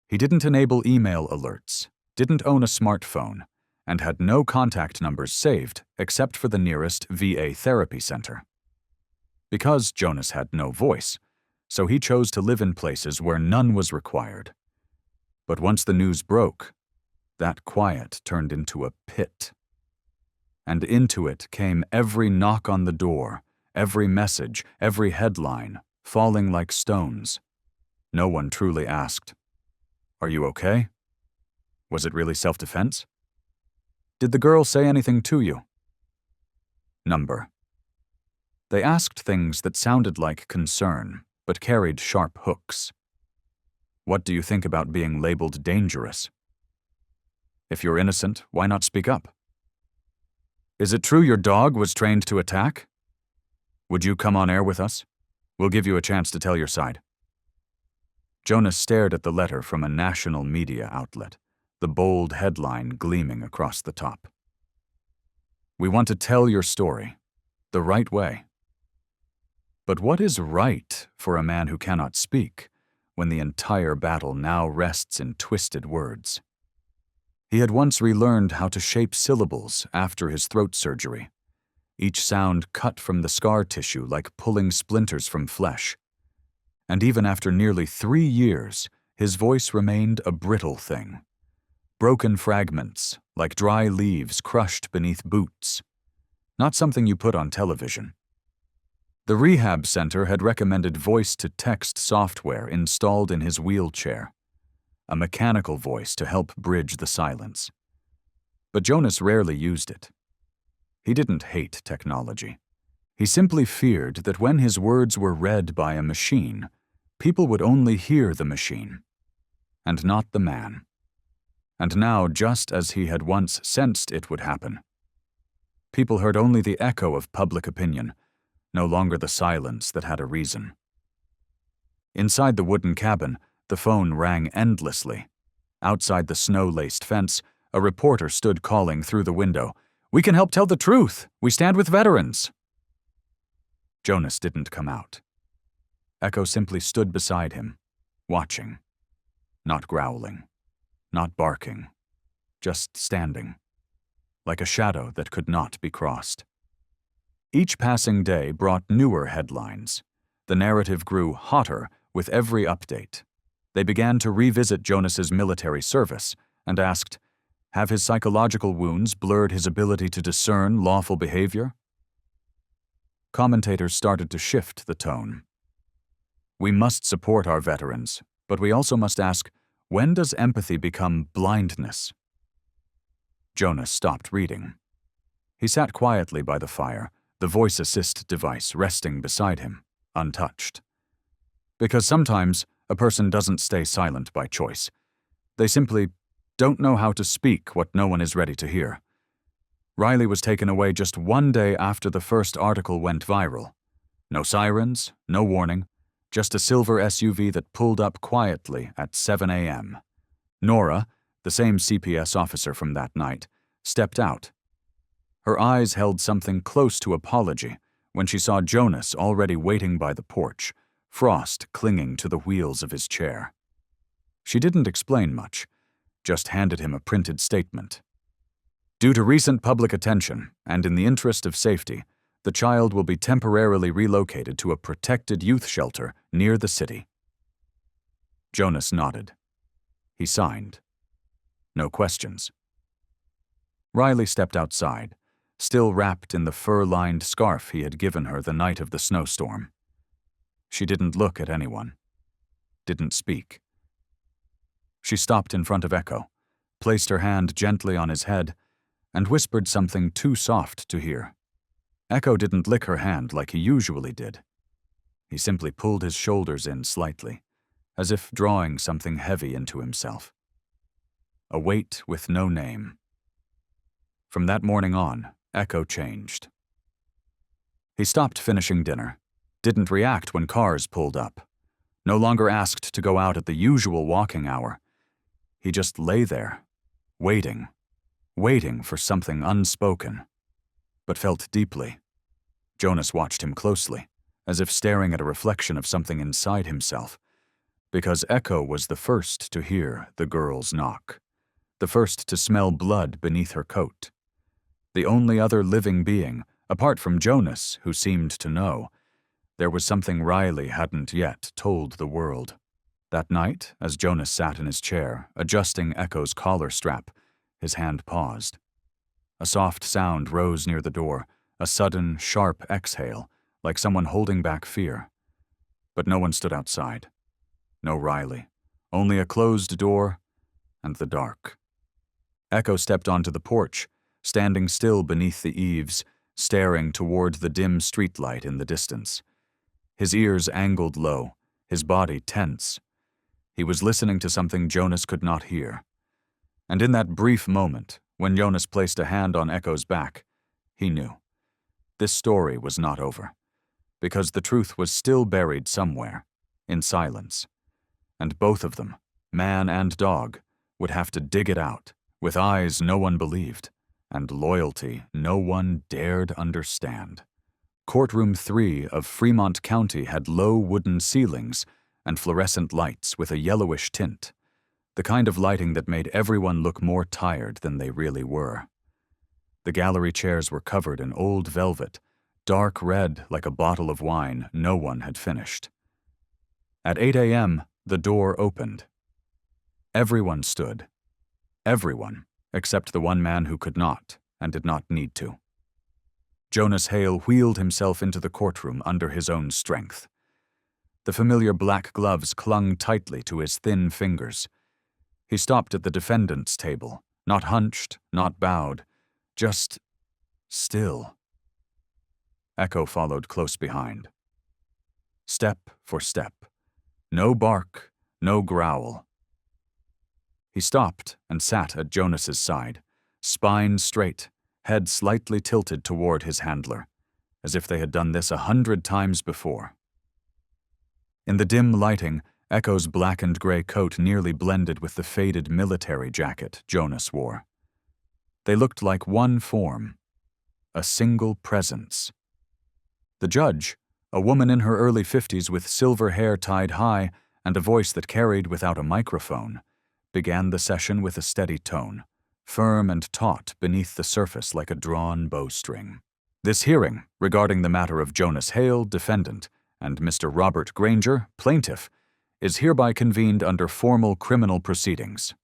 S1: he didn't enable email alerts, didn't own a smartphone, and had no contact numbers saved except for the nearest VA therapy center. Because Jonas had no voice, so he chose to live in places where none was required. But once the news broke, that quiet turned into a pit. And into it came every knock on the door, every message, every headline, falling like stones. No one truly asked, "Are you okay? Was it really self-defense? Did the girl say anything to you?" Number. They asked things that sounded like concern, but carried sharp hooks. What do you think about being labeled dangerous? If you're innocent, why not speak up? Is it true your dog was trained to attack? Would you come on air with us? We'll give you a chance to tell your side. Jonas stared at the letter from a national media outlet, the bold headline gleaming across the top. We want to tell your story, the right way. But what is right for a man who cannot speak, when the entire battle now rests in twisted words? He had once relearned how to shape syllables after his throat surgery, each sound cut from the scar tissue like pulling splinters from flesh. And even after nearly 3 years, his voice remained a brittle thing. Broken fragments, like dry leaves crushed beneath boots. Not something you put on television. The rehab center had recommended voice-to-text software installed in his wheelchair, a mechanical voice to help bridge the silence. But Jonas rarely used it. He didn't hate technology. He simply feared that when his words were read by a machine, people would only hear the machine, and not the man. And now, just as he had once sensed it would happen, people heard only the echo of public opinion, no longer the silence that had a reason. Inside the wooden cabin, the phone rang endlessly. Outside the snow-laced fence, a reporter stood calling through the window, We can help tell the truth. We stand with veterans. Jonas didn't come out. Echo simply stood beside him, watching. Not growling, not barking, just standing, like a shadow that could not be crossed. Each passing day brought newer headlines. The narrative grew hotter with every update. They began to revisit Jonas's military service and asked, have his psychological wounds blurred his ability to discern lawful behavior? Commentators started to shift the tone. We must support our veterans, but we also must ask, when does empathy become blindness? Jonas stopped reading. He sat quietly by the fire, the voice assist device resting beside him, untouched. Because sometimes a person doesn't stay silent by choice. They simply don't know how to speak what no one is ready to hear. Riley was taken away just one day after the first article went viral. No sirens, no warning, just a silver SUV that pulled up quietly at 7 a.m. Nora, the same CPS officer from that night, stepped out. Her eyes held something close to apology when she saw Jonas already waiting by the porch, frost clinging to the wheels of his chair. She didn't explain much, just handed him a printed statement. Due to recent public attention, and in the interest of safety, the child will be temporarily relocated to a protected youth shelter near the city. Jonas nodded. He signed. No questions. Riley stepped outside, still wrapped in the fur-lined scarf he had given her the night of the snowstorm. She didn't look at anyone. Didn't speak. She stopped in front of Echo, placed her hand gently on his head, and whispered something too soft to hear. Echo didn't lick her hand like he usually did. He simply pulled his shoulders in slightly, as if drawing something heavy into himself. A weight with no name. From that morning on, Echo changed. He stopped finishing dinner, didn't react when cars pulled up, no longer asked to go out at the usual walking hour. He just lay there, waiting for something unspoken, but felt deeply. Jonas watched him closely, as if staring at a reflection of something inside himself, because Echo was the first to hear the girl's knock, the first to smell blood beneath her coat. The only other living being, apart from Jonas, who seemed to know. There was something Riley hadn't yet told the world. That night, as Jonas sat in his chair, adjusting Echo's collar strap, his hand paused. A soft sound rose near the door, a sudden, sharp exhale, like someone holding back fear. But no one stood outside. No Riley. Only a closed door and the dark. Echo stepped onto the porch, standing still beneath the eaves, staring toward the dim streetlight in the distance. His ears angled low, his body tense. He was listening to something Jonas could not hear. And in that brief moment, when Jonas placed a hand on Echo's back, he knew. This story was not over, because the truth was still buried somewhere, in silence. And both of them, man and dog, would have to dig it out, with eyes no one believed, and loyalty no one dared understand. Courtroom 3 of Fremont County had low wooden ceilings and fluorescent lights with a yellowish tint, the kind of lighting that made everyone look more tired than they really were. The gallery chairs were covered in old velvet, dark red like a bottle of wine no one had finished. At 8 a.m., the door opened. Everyone stood. Everyone, except the one man who could not and did not need to. Jonas Hale wheeled himself into the courtroom under his own strength. The familiar black gloves clung tightly to his thin fingers. He stopped at the defendant's table, not hunched, not bowed, just still. Echo followed close behind. Step for step. No bark, no growl. He stopped and sat at Jonas's side, spine straight, head slightly tilted toward his handler, as if they had done this 100 times before. In the dim lighting, Echo's black and gray coat nearly blended with the faded military jacket Jonas wore. They looked like one form, a single presence. The judge, a woman in her early 50s with silver hair tied high and a voice that carried without a microphone, began the session with a steady tone, firm and taut beneath the surface like a drawn bowstring. This hearing, regarding the matter of Jonas Hale, defendant, and Mr. Robert Granger, plaintiff, is hereby convened under formal criminal proceedings.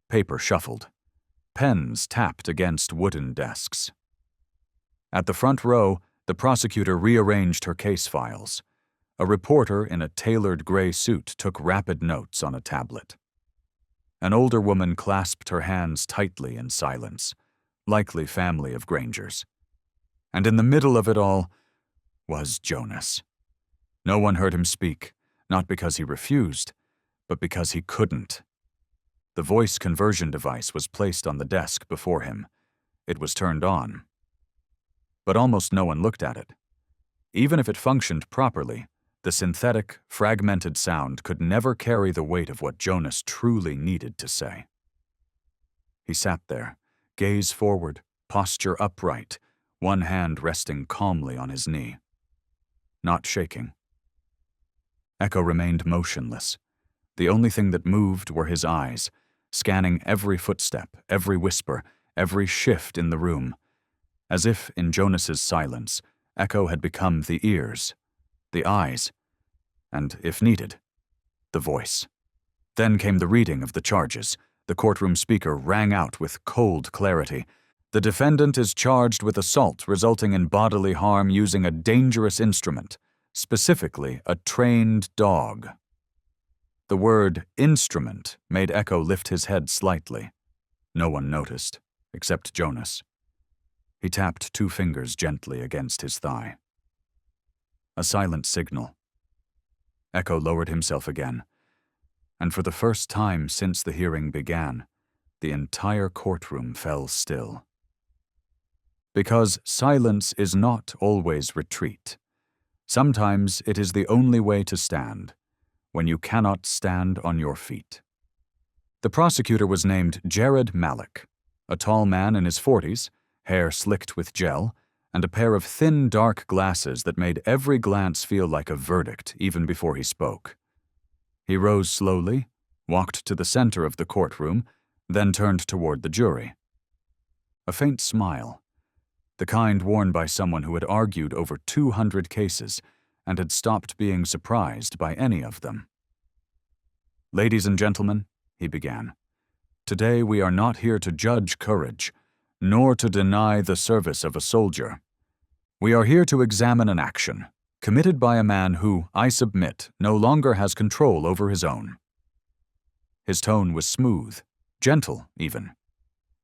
S1: Paper shuffled. Pens tapped against wooden desks. At the front row, the prosecutor rearranged her case files. A reporter in a tailored gray suit took rapid notes on a tablet. An older woman clasped her hands tightly in silence, likely family of Grangers. And in the middle of it all was Jonas. No one heard him speak, not because he refused, but because he couldn't. The voice conversion device was placed on the desk before him. It was turned on. But almost no one looked at it. Even if it functioned properly, the synthetic, fragmented sound could never carry the weight of what Jonas truly needed to say. He sat there, gaze forward, posture upright, one hand resting calmly on his knee. Not shaking. Echo remained motionless. The only thing that moved were his eyes, scanning every footstep, every whisper, every shift in the room. As if, in Jonas's silence, Echo had become the ears, the eyes, and, if needed, the voice. Then came the reading of the charges. The courtroom speaker rang out with cold clarity. The defendant is charged with assault resulting in bodily harm using a dangerous instrument, specifically a trained dog. The word instrument made Echo lift his head slightly. No one noticed, except Jonas. He tapped 2 fingers gently against his thigh. A silent signal. Echo lowered himself again, and for the first time since the hearing began, the entire courtroom fell still. Because silence is not always retreat. Sometimes it is the only way to stand, when you cannot stand on your feet. The prosecutor was named Jared Malik, a tall man in his 40s, hair slicked with gel, and a pair of thin, dark glasses that made every glance feel like a verdict even before he spoke. He rose slowly, walked to the center of the courtroom, then turned toward the jury. A faint smile, the kind worn by someone who had argued over 200 cases and had stopped being surprised by any of them. "Ladies and gentlemen," he began, "today we are not here to judge courage, nor to deny the service of a soldier. We are here to examine an action committed by a man who, I submit, no longer has control over his own." His tone was smooth, gentle even,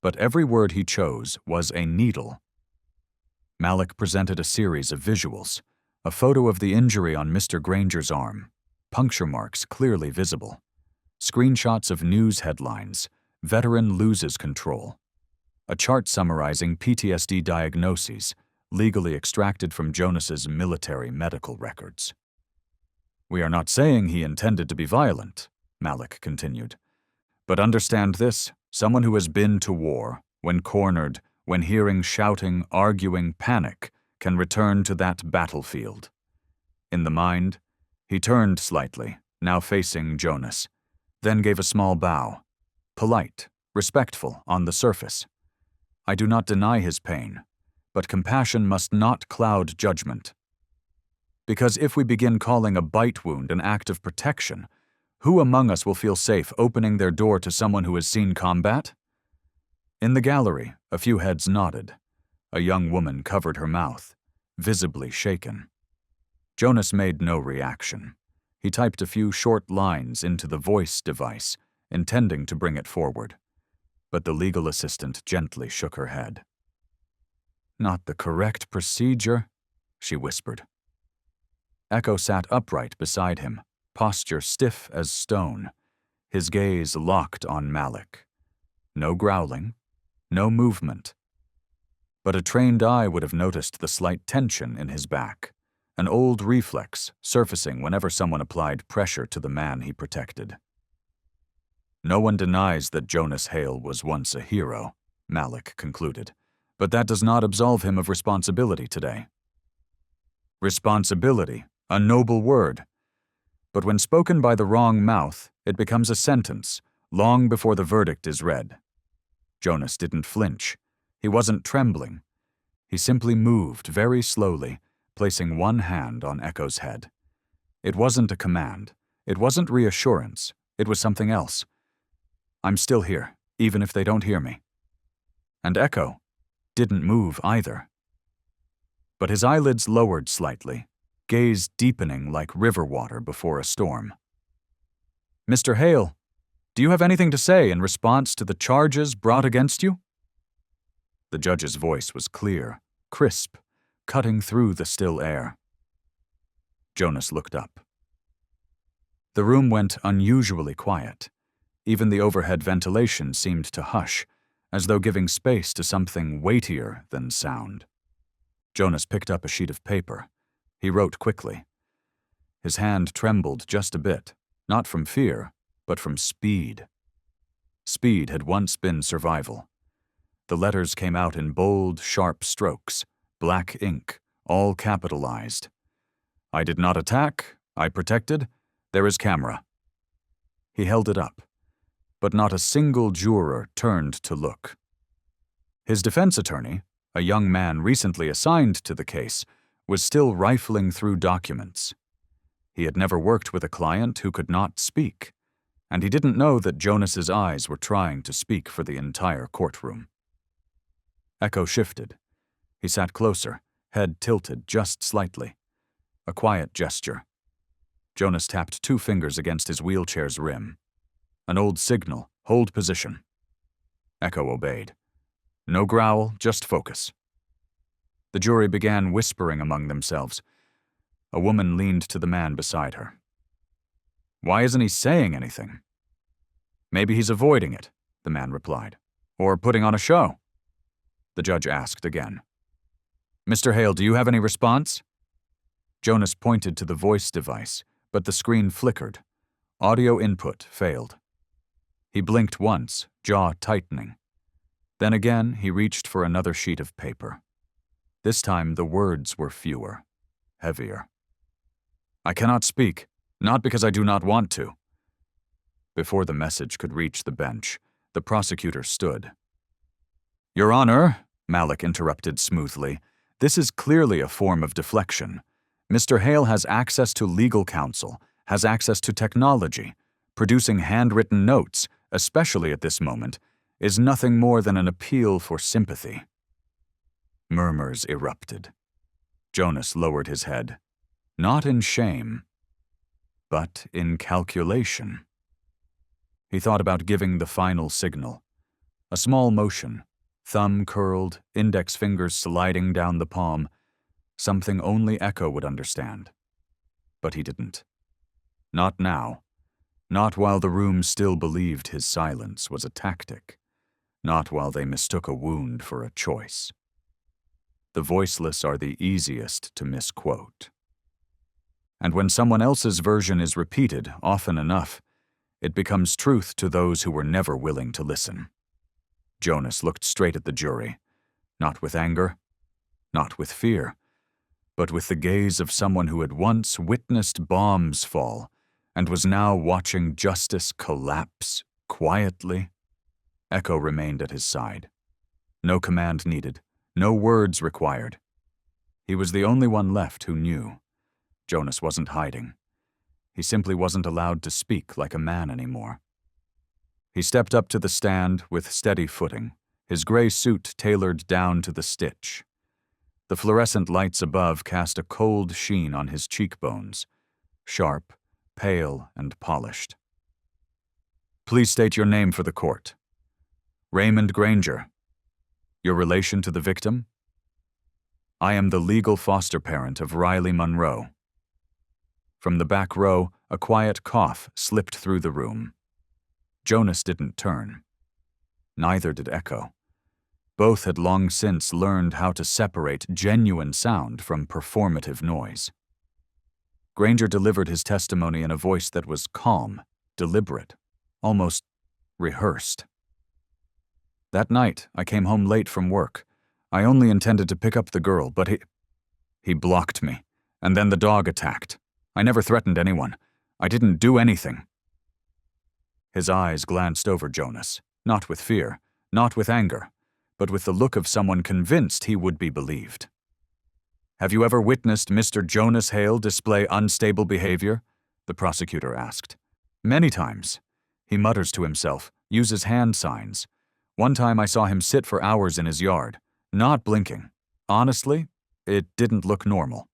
S1: but every word he chose was a needle. Malik presented a series of visuals, a photo of the injury on Mr. Granger's arm, puncture marks clearly visible, screenshots of news headlines, veteran loses control, a chart summarizing PTSD diagnoses, legally extracted from Jonas's military medical records. "We are not saying he intended to be violent," Malik continued. "But understand this, someone who has been to war, when cornered, when hearing shouting, arguing, panic, can return to that battlefield." In the mind, he turned slightly, now facing Jonas, then gave a small bow, polite, respectful on the surface. "I do not deny his pain, but compassion must not cloud judgment. Because if we begin calling a bite wound an act of protection, who among us will feel safe opening their door to someone who has seen combat?" In the gallery, a few heads nodded. A young woman covered her mouth, visibly shaken. Jonas made no reaction. He typed a few short lines into the voice device, intending to bring it forward. But the legal assistant gently shook her head. "Not the correct procedure," she whispered. Echo sat upright beside him, posture stiff as stone, his gaze locked on Malik. No growling, no movement. But a trained eye would have noticed the slight tension in his back, an old reflex surfacing whenever someone applied pressure to the man he protected. "No one denies that Jonas Hale was once a hero," Malik concluded, but that does not absolve him of responsibility today. Responsibility, a noble word. But when spoken by the wrong mouth, it becomes a sentence, long before the verdict is read. Jonas didn't flinch. He wasn't trembling. He simply moved very slowly, placing one hand on Echo's head. It wasn't a command. It wasn't reassurance. It was something else. I'm still here, even if they don't hear me. And Echo didn't move either. But his eyelids lowered slightly, gaze deepening like river water before a storm. Mr. Hale, do you have anything to say in response to the charges brought against you? The judge's voice was clear, crisp, cutting through the still air. Jonas looked up. The room went unusually quiet. Even the overhead ventilation seemed to hush, as though giving space to something weightier than sound. Jonas picked up a sheet of paper. He wrote quickly. His hand trembled just a bit, not from fear, but from speed. Speed had once been survival. The letters came out in bold, sharp strokes, black ink, all capitalized. I did not attack, I protected, there is camera. He held it up, but not a single juror turned to look. His defense attorney, a young man recently assigned to the case, was still rifling through documents. He had never worked with a client who could not speak, and he didn't know that Jonas's eyes were trying to speak for the entire courtroom. Echo shifted. He sat closer, head tilted just slightly. A quiet gesture. Jonas tapped 2 fingers against his wheelchair's rim. An old signal, hold position. Echo obeyed. No growl, just focus. The jury began whispering among themselves. A woman leaned to the man beside her. Why isn't he saying anything? Maybe he's avoiding it, the man replied. Or putting on a show. The judge asked again. Mr. Hale, do you have any response? Jonas pointed to the voice device, but the screen flickered. Audio input failed. He blinked once, jaw tightening. Then again, he reached for another sheet of paper. This time, the words were fewer, heavier. I cannot speak, not because I do not want to. Before the message could reach the bench, the prosecutor stood. Your Honor, Malik interrupted smoothly, this is clearly a form of deflection. Mr. Hale has access to legal counsel, has access to technology. Producing handwritten notes, especially at this moment, is nothing more than an appeal for sympathy. Murmurs erupted. Jonas lowered his head, not in shame, but in calculation. He thought about giving the final signal. A small motion, thumb curled, index fingers sliding down the palm, something only Echo would understand. But he didn't. Not now. Not while the room still believed his silence was a tactic. Not while they mistook a wound for a choice. The voiceless are the easiest to misquote. And when someone else's version is repeated often enough, it becomes truth to those who were never willing to listen. Jonas looked straight at the jury, not with anger, not with fear, but with the gaze of someone who had once witnessed bombs fall and was now watching justice collapse quietly. Echo remained at his side. No command needed, no words required. He was the only one left who knew. Jonas wasn't hiding. He simply wasn't allowed to speak like a man anymore. He stepped up to the stand with steady footing, his gray suit tailored down to the stitch. The fluorescent lights above cast a cold sheen on his cheekbones, sharp, pale, and polished. Please state your name for the court. Raymond Granger. Your relation to the victim? I am the legal foster parent of Riley Monroe. From the back row, a quiet cough slipped through the room. Jonas didn't turn. Neither did Echo. Both had long since learned how to separate genuine sound from performative noise. Granger delivered his testimony in a voice that was calm, deliberate, almost rehearsed. That night, I came home late from work. I only intended to pick up the girl, but he blocked me, and then the dog attacked. I never threatened anyone. I didn't do anything." His eyes glanced over Jonas, not with fear, not with anger, but with the look of someone convinced he would be believed. "Have you ever witnessed Mr. Jonas Hale display unstable behavior?" the prosecutor asked. "Many times." He mutters to himself, uses hand signs. "One time I saw him sit for hours in his yard, not blinking. Honestly, it didn't look normal."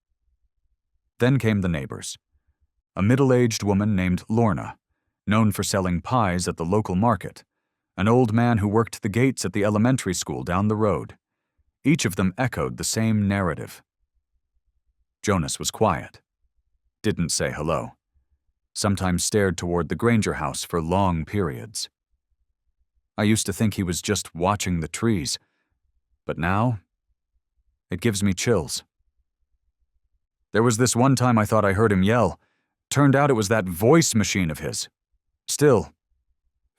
S1: Then came the neighbors. A middle-aged woman named Lorna, known for selling pies at the local market, an old man who worked the gates at the elementary school down the road. Each of them echoed the same narrative. Jonas was quiet, didn't say hello, sometimes stared toward the Granger house for long periods. I used to think he was just watching the trees, but now it gives me chills. There was this one time I thought I heard him yell. Turned out it was that voice machine of his. Still,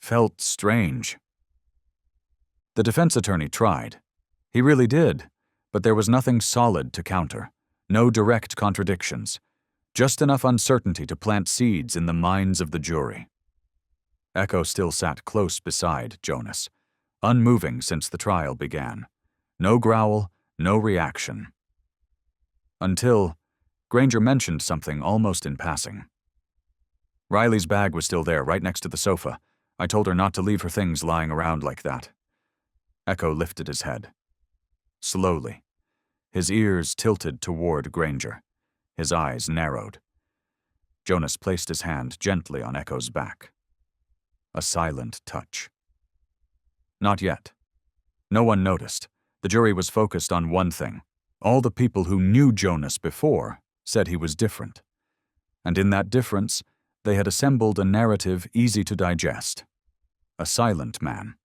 S1: felt strange. The defense attorney tried. He really did, but there was nothing solid to counter. No direct contradictions. Just enough uncertainty to plant seeds in the minds of the jury. Echo still sat close beside Jonas, unmoving since the trial began. No growl, no reaction. Until Granger mentioned something almost in passing. "Riley's bag was still there, right next to the sofa. I told her not to leave her things lying around like that." Echo lifted his head. Slowly, his ears tilted toward Granger. His eyes narrowed. Jonas placed his hand gently on Echo's back. A silent touch. Not yet. No one noticed. The jury was focused on one thing. All the people who knew Jonas before said he was different. And in that difference, they had assembled a narrative easy to digest. A silent man.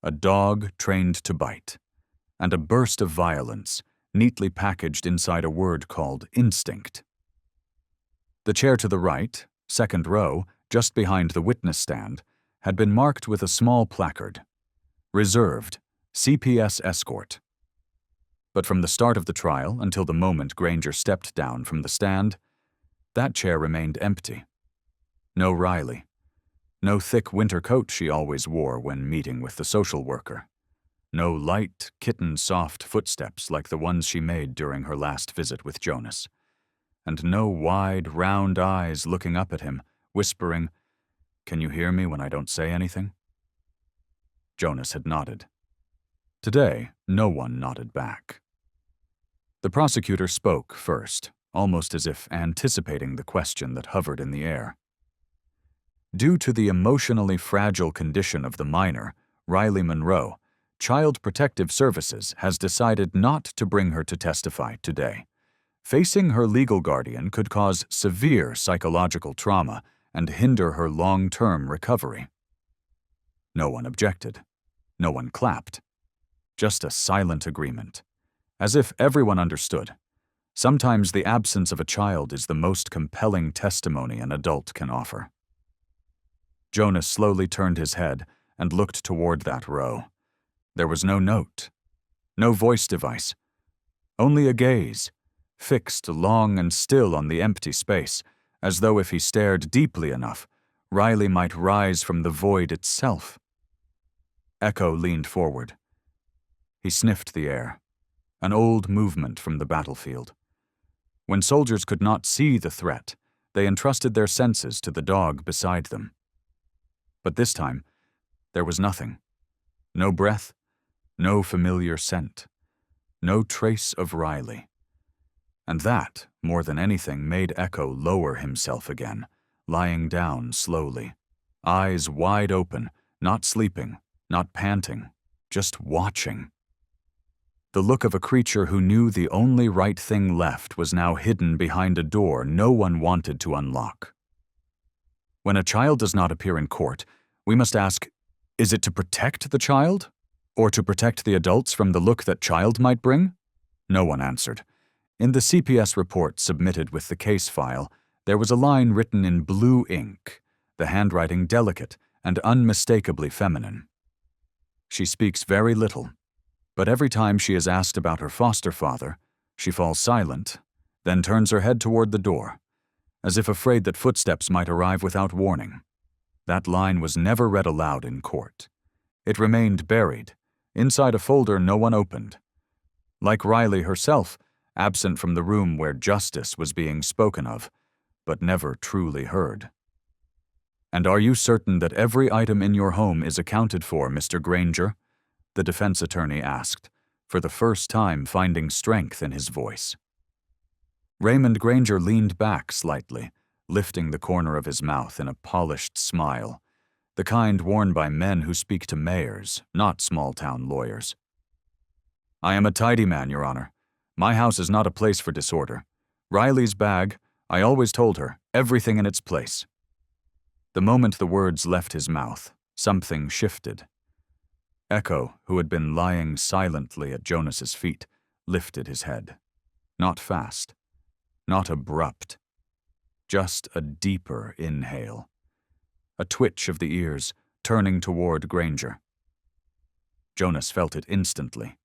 S1: A dog trained to bite. And a burst of violence, neatly packaged inside a word called instinct. The chair to the right, second row, just behind the witness stand, had been marked with a small placard. Reserved, CPS escort. But from the start of the trial until the moment Granger stepped down from the stand, that chair remained empty. No Riley. No thick winter coat she always wore when meeting with the social worker. No light, kitten-soft footsteps like the ones she made during her last visit with Jonas. And no wide, round eyes looking up at him, whispering, "Can you hear me when I don't say anything?" Jonas had nodded. Today, no one nodded back. The prosecutor spoke first, almost as if anticipating the question that hovered in the air. Due to the emotionally fragile condition of the minor, Riley Monroe, Child Protective Services has decided not to bring her to testify today. Facing her legal guardian could cause severe psychological trauma and hinder her long-term recovery. No one objected. No one clapped. Just a silent agreement. As if everyone understood. Sometimes the absence of a child is the most compelling testimony an adult can offer. Jonas slowly turned his head and looked toward that row. There was no note, no voice device, only a gaze, fixed long and still on the empty space, as though if he stared deeply enough, Riley might rise from the void itself. Echo leaned forward. He sniffed the air, an old movement from the battlefield. When soldiers could not see the threat, they entrusted their senses to the dog beside them. But this time, there was nothing. No breath, no familiar scent, no trace of Riley. And that, more than anything, made Echo lower himself again, lying down slowly, eyes wide open, not sleeping, not panting, just watching. The look of a creature who knew the only right thing left was now hidden behind a door no one wanted to unlock. When a child does not appear in court, we must ask, is it to protect the child? Or to protect the adults from the look that child might bring? No one answered. In the CPS report submitted with the case file, there was a line written in blue ink, the handwriting delicate and unmistakably feminine. She speaks very little. But every time she is asked about her foster father, she falls silent, then turns her head toward the door, as if afraid that footsteps might arrive without warning. That line was never read aloud in court. It remained buried, inside a folder no one opened. Like Riley herself, absent from the room where justice was being spoken of, but never truly heard. "And are you certain that every item in your home is accounted for, Mr. Granger?" the defense attorney asked, for the first time finding strength in his voice. Raymond Granger leaned back slightly, lifting the corner of his mouth in a polished smile, the kind worn by men who speak to mayors, not small-town lawyers. "I am a tidy man, Your Honor. My house is not a place for disorder. Riley's bag, I always told her, everything in its place." The moment the words left his mouth, something shifted. Echo, who had been lying silently at Jonas's feet, lifted his head. Not fast, not abrupt, just a deeper inhale. A twitch of the ears, turning toward Granger. Jonas felt it instantly.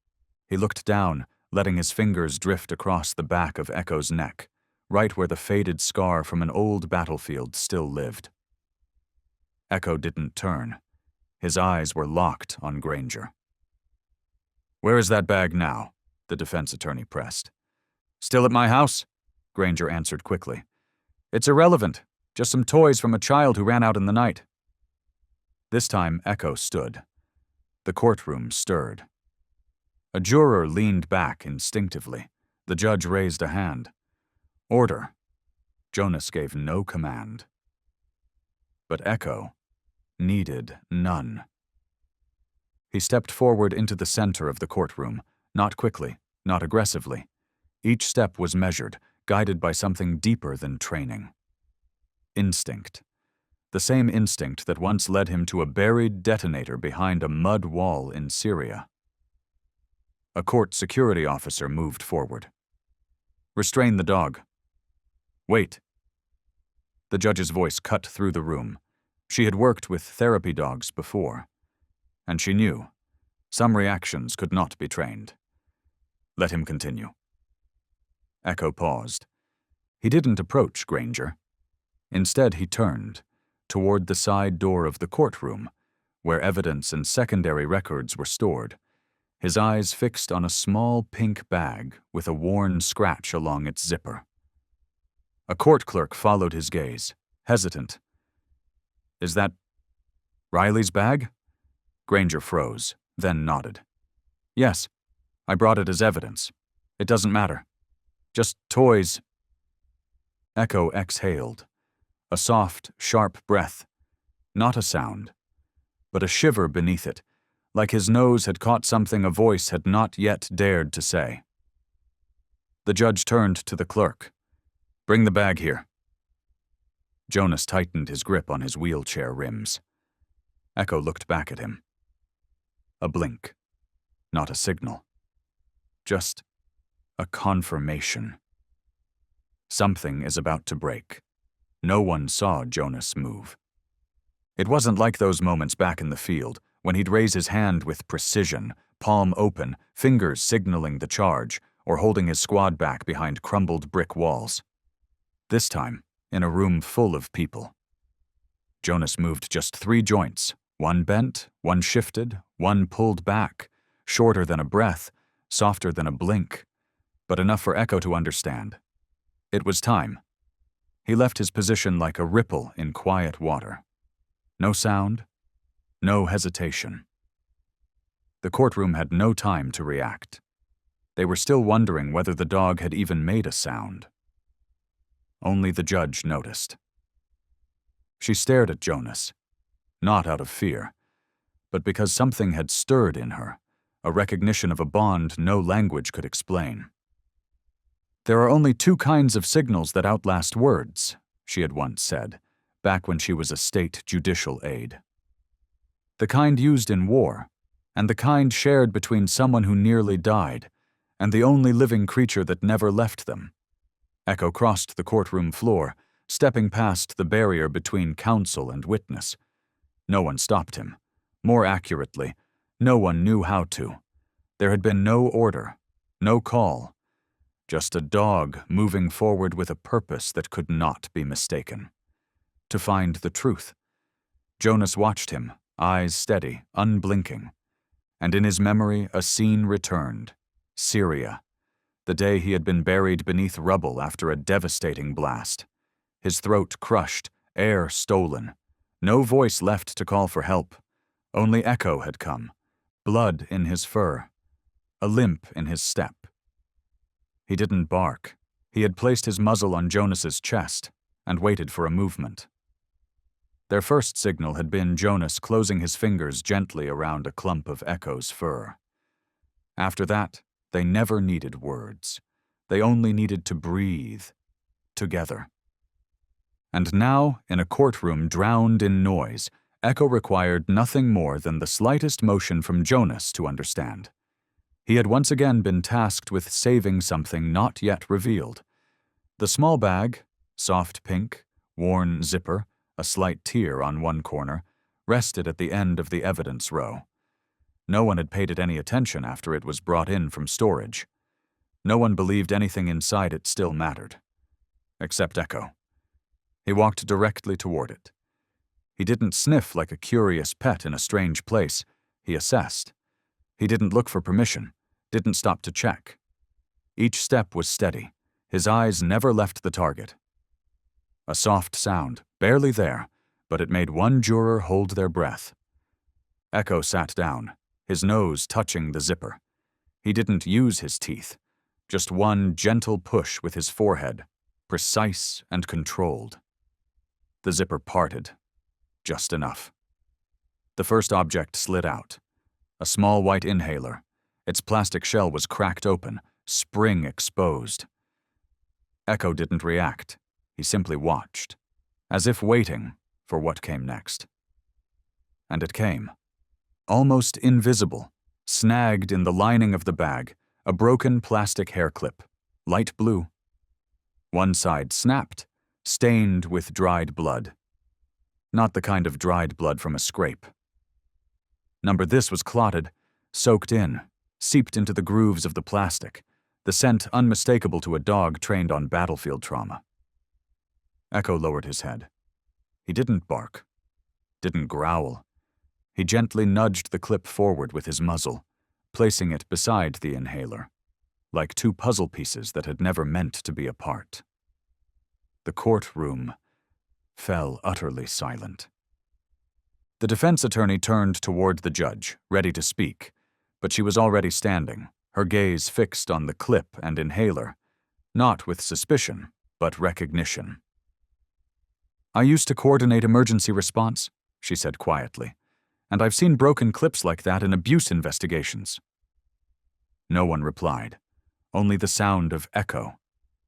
S1: He looked down, letting his fingers drift across the back of Echo's neck, right where the faded scar from an old battlefield still lived. Echo didn't turn. His eyes were locked on Granger. "Where is that bag now?" the defense attorney pressed. "Still at my house," Granger answered quickly. "It's irrelevant, just some toys from a child who ran out in the night." This time Echo stood. The courtroom stirred. A juror leaned back instinctively. The judge raised a hand. "Order." Jonas gave no command. But Echo needed none. He stepped forward into the center of the courtroom, not quickly, not aggressively. Each step was measured, guided by something deeper than training. Instinct. The same instinct that once led him to a buried detonator behind a mud wall in Syria. A court security officer moved forward. "Restrain the dog." "Wait." The judge's voice cut through the room. She had worked with therapy dogs before, and she knew some reactions could not be trained. "Let him continue." Echo paused. He didn't approach Granger. Instead, he turned toward the side door of the courtroom, where evidence and secondary records were stored, his eyes fixed on a small pink bag with a worn scratch along its zipper. A court clerk followed his gaze, hesitant. "Is that Riley's bag?" Granger froze, then nodded. "Yes, I brought it as evidence. It doesn't matter. Just toys." Echo exhaled. A soft, sharp breath. Not a sound, but a shiver beneath it, like his nose had caught something a voice had not yet dared to say. The judge turned to the clerk. "Bring the bag here." Jonas tightened his grip on his wheelchair rims. Echo looked back at him. A blink. Not a signal. Just a confirmation. Something is about to break. No one saw Jonas move. It wasn't like those moments back in the field, when he'd raise his hand with precision, palm open, fingers signaling the charge, or holding his squad back behind crumbled brick walls. This time, in a room full of people. Jonas moved just 3 joints, one bent, one shifted, one pulled back, shorter than a breath, softer than a blink, but enough for Echo to understand. It was time. He left his position like a ripple in quiet water. No sound, no hesitation. The courtroom had no time to react. They were still wondering whether the dog had even made a sound. Only the judge noticed. She stared at Jonas, not out of fear, but because something had stirred in her, a recognition of a bond no language could explain. "There are only 2 kinds of signals that outlast words," she had once said, back when she was a state judicial aide. "The kind used in war, and the kind shared between someone who nearly died, and the only living creature that never left them." Echo crossed the courtroom floor, stepping past the barrier between counsel and witness. No one stopped him. More accurately, no one knew how to. There had been no order, no call, just a dog moving forward with a purpose that could not be mistaken. To find the truth. Jonas watched him, eyes steady, unblinking. And in his memory, a scene returned. Syria. The day he had been buried beneath rubble after a devastating blast. His throat crushed, air stolen. No voice left to call for help. Only echo had come. Blood in his fur. A limp in his step. He didn't bark. He had placed his muzzle on Jonas's chest and waited for a movement. Their first signal had been Jonas closing his fingers gently around a clump of Echo's fur. After that, they never needed words. They only needed to breathe. Together. And now, in a courtroom drowned in noise, Echo required nothing more than the slightest motion from Jonas to understand. He had once again been tasked with saving something not yet revealed. The small bag, soft pink, worn zipper, a slight tear on one corner, rested at the end of the evidence row. No one had paid it any attention after it was brought in from storage. No one believed anything inside it still mattered. Except Echo. He walked directly toward it. He didn't sniff like a curious pet in a strange place. He assessed. He didn't look for permission, didn't stop to check. Each step was steady. His eyes never left the target. A soft sound, barely there, but it made one juror hold their breath. Echo sat down, his nose touching the zipper. He didn't use his teeth, just one gentle push with his forehead, precise and controlled. The zipper parted, just enough. The first object slid out. A small white inhaler. Its plastic shell was cracked open, spring exposed. Echo didn't react. He simply watched, as if waiting for what came next. And it came. Almost invisible, snagged in the lining of the bag, a broken plastic hair clip, light blue. One side snapped, stained with dried blood. Not the kind of dried blood from a scrape. This was clotted, soaked in, seeped into the grooves of the plastic, the scent unmistakable to a dog trained on battlefield trauma. Echo lowered his head. He didn't bark, didn't growl. He gently nudged the clip forward with his muzzle, placing it beside the inhaler, like two puzzle pieces that had never meant to be apart. The courtroom fell utterly silent. The defense attorney turned toward the judge, ready to speak, but she was already standing, her gaze fixed on the clip and inhaler, not with suspicion, but recognition. "I used to coordinate emergency response," she said quietly, "and I've seen broken clips like that in abuse investigations." No one replied, only the sound of Echo,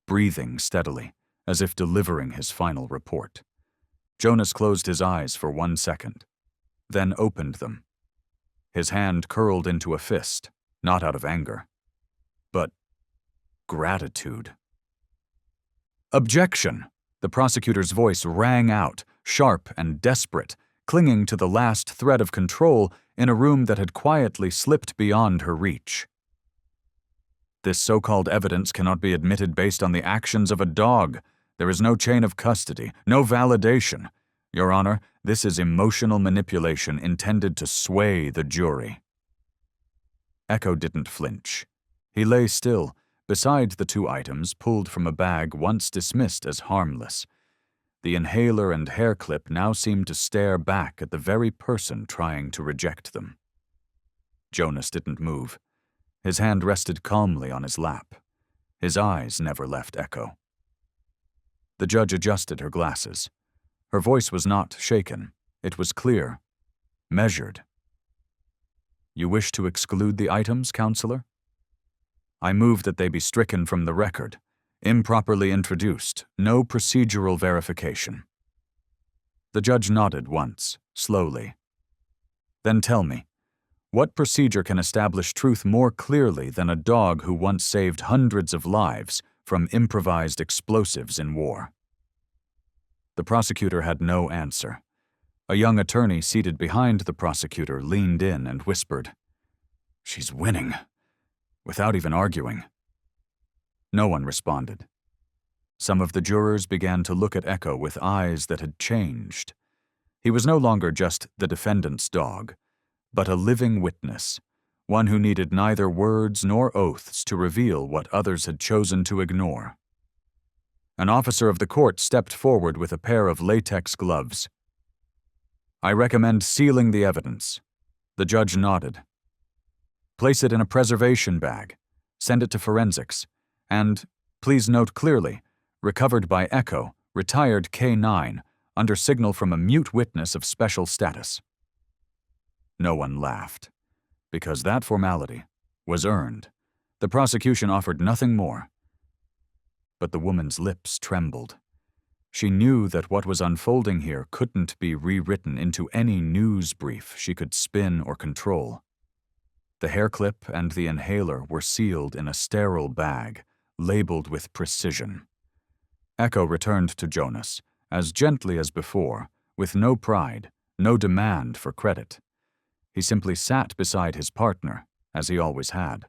S1: breathing steadily, as if delivering his final report. Jonas closed his eyes for 1 second, then opened them. His hand curled into a fist, not out of anger, but gratitude. "Objection!" The prosecutor's voice rang out, sharp and desperate, clinging to the last thread of control in a room that had quietly slipped beyond her reach. "This so-called evidence cannot be admitted based on the actions of a dog. There is no chain of custody, no validation. Your Honor, this is emotional manipulation intended to sway the jury." Echo didn't flinch. He lay still, beside the two items pulled from a bag once dismissed as harmless. The inhaler and hair clip now seemed to stare back at the very person trying to reject them. Jonas didn't move. His hand rested calmly on his lap. His eyes never left Echo. The judge adjusted her glasses. Her voice was not shaken. It was clear, measured. "You wish to exclude the items, Counselor? I move that they be stricken from the record, improperly introduced, no procedural verification." The judge nodded once, slowly. "Then tell me, what procedure can establish truth more clearly than a dog who once saved hundreds of lives from improvised explosives in war?" The prosecutor had no answer. A young attorney seated behind the prosecutor leaned in and whispered, "She's winning. without even arguing. No one responded. Some of the jurors began to look at Echo with eyes that had changed. He was no longer just the defendant's dog, but a living witness, one who needed neither words nor oaths to reveal what others had chosen to ignore. An officer of the court stepped forward with a pair of latex gloves. "I recommend sealing the evidence." The judge nodded. "Place it in a preservation bag, send it to forensics, and, please note clearly, recovered by Echo, retired K9, under signal from a mute witness of special status." No one laughed, because that formality was earned. The prosecution offered nothing more. But the woman's lips trembled. She knew that what was unfolding here couldn't be rewritten into any news brief she could spin or control. The hair clip and the inhaler were sealed in a sterile bag, labeled with precision. Echo returned to Jonas, as gently as before, with no pride, no demand for credit. He simply sat beside his partner, as he always had.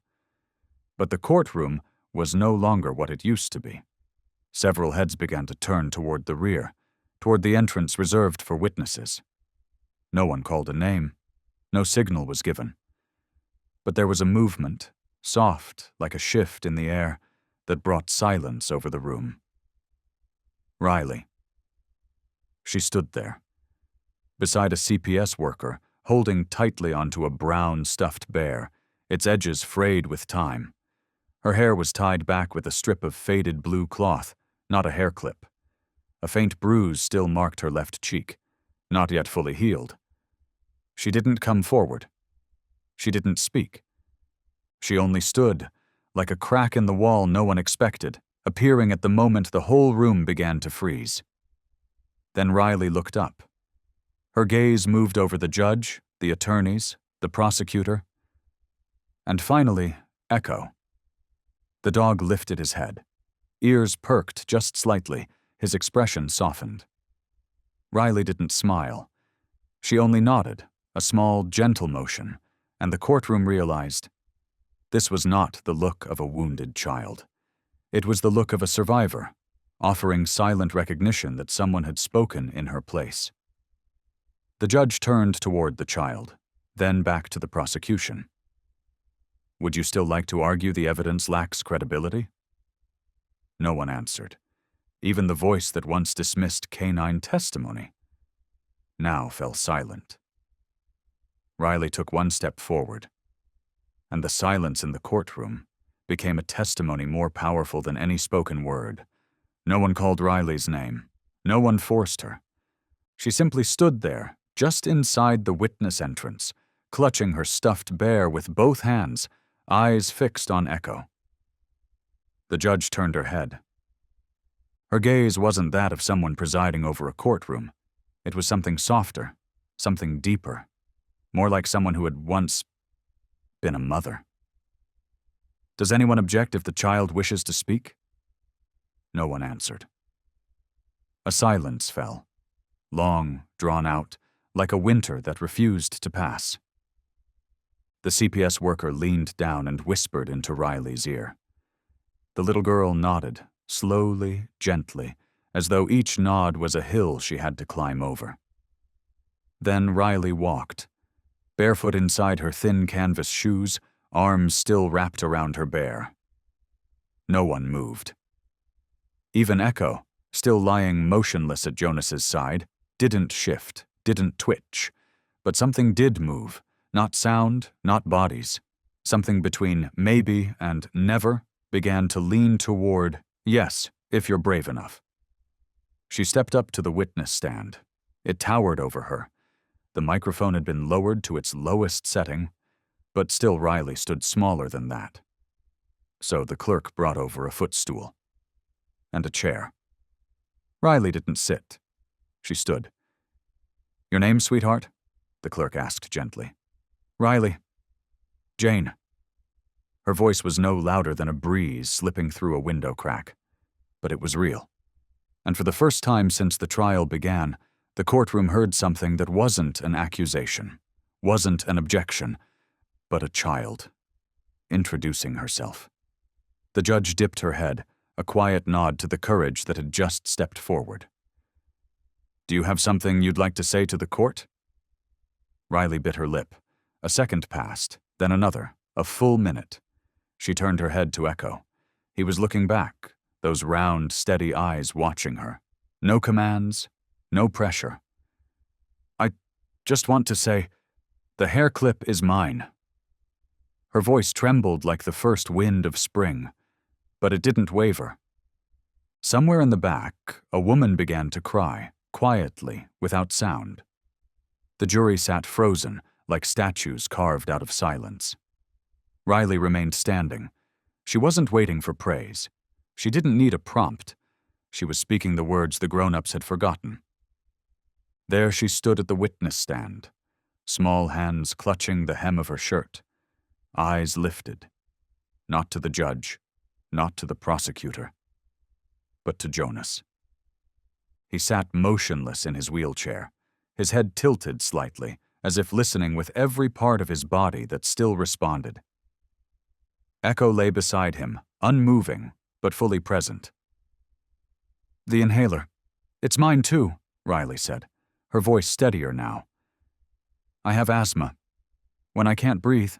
S1: But the courtroom was no longer what it used to be. Several heads began to turn toward the rear, toward the entrance reserved for witnesses. No one called a name. No signal was given. But there was a movement, soft like a shift in the air, that brought silence over the room. Riley. She stood there, beside a CPS worker, holding tightly onto a brown stuffed bear, its edges frayed with time. Her hair was tied back with a strip of faded blue cloth, not a hair clip. A faint bruise still marked her left cheek, not yet fully healed. She didn't come forward. She didn't speak. She only stood, like a crack in the wall no one expected, appearing at the moment the whole room began to freeze. Then Riley looked up. Her gaze moved over the judge, the attorneys, the prosecutor, and finally, Echo. The dog lifted his head. Ears perked just slightly, his expression softened. Riley didn't smile. She only nodded, a small, gentle motion, and the courtroom realized this was not the look of a wounded child. It was the look of a survivor, offering silent recognition that someone had spoken in her place. The judge turned toward the child, then back to the prosecution. "Would you still like to argue the evidence lacks credibility?" No one answered. Even the voice that once dismissed canine testimony now fell silent. Riley took one step forward, and the silence in the courtroom became a testimony more powerful than any spoken word. No one called Riley's name. No one forced her. She simply stood there, just inside the witness entrance, clutching her stuffed bear with both hands, eyes fixed on Echo. The judge turned her head. Her gaze wasn't that of someone presiding over a courtroom. It was something softer, something deeper, more like someone who had once been a mother. "Does anyone object if the child wishes to speak?" No one answered. A silence fell, long, drawn out, like a winter that refused to pass. The CPS worker leaned down and whispered into Riley's ear. The little girl nodded, slowly, gently, as though each nod was a hill she had to climb over. Then Riley walked, barefoot inside her thin canvas shoes, arms still wrapped around her bear. No one moved. Even Echo, still lying motionless at Jonas's side, didn't shift, didn't twitch, but something did move, not sound, not bodies. Something between maybe and never began to lean toward, yes, if you're brave enough. She stepped up to the witness stand. It towered over her. The microphone had been lowered to its lowest setting, but still Riley stood smaller than that. So the clerk brought over a footstool and a chair. Riley didn't sit. She stood. "Your name, sweetheart?" the clerk asked gently. "Riley." "Jane." Her voice was no louder than a breeze slipping through a window crack, but it was real. And for the first time since the trial began, the courtroom heard something that wasn't an accusation, wasn't an objection, but a child. introducing herself. The judge dipped her head, a quiet nod to the courage that had just stepped forward. "Do you have something you'd like to say to the court?" Riley bit her lip. A second passed, then another, a full minute. She turned her head to Echo. He was looking back, those round, steady eyes watching her. No commands, no pressure. "I just want to say, the hair clip is mine." Her voice trembled like the first wind of spring, but it didn't waver. Somewhere in the back, a woman began to cry, quietly, without sound. The jury sat frozen, like statues carved out of silence. Riley remained standing. She wasn't waiting for praise. She didn't need a prompt. She was speaking the words the grown-ups had forgotten. There she stood at the witness stand, small hands clutching the hem of her shirt, eyes lifted, not to the judge, not to the prosecutor, but to Jonas. He sat motionless in his wheelchair, his head tilted slightly, as if listening with every part of his body that still responded. Echo lay beside him, unmoving, but fully present. "The inhaler. It's mine too," Riley said, her voice steadier now. "I have asthma. When I can't breathe,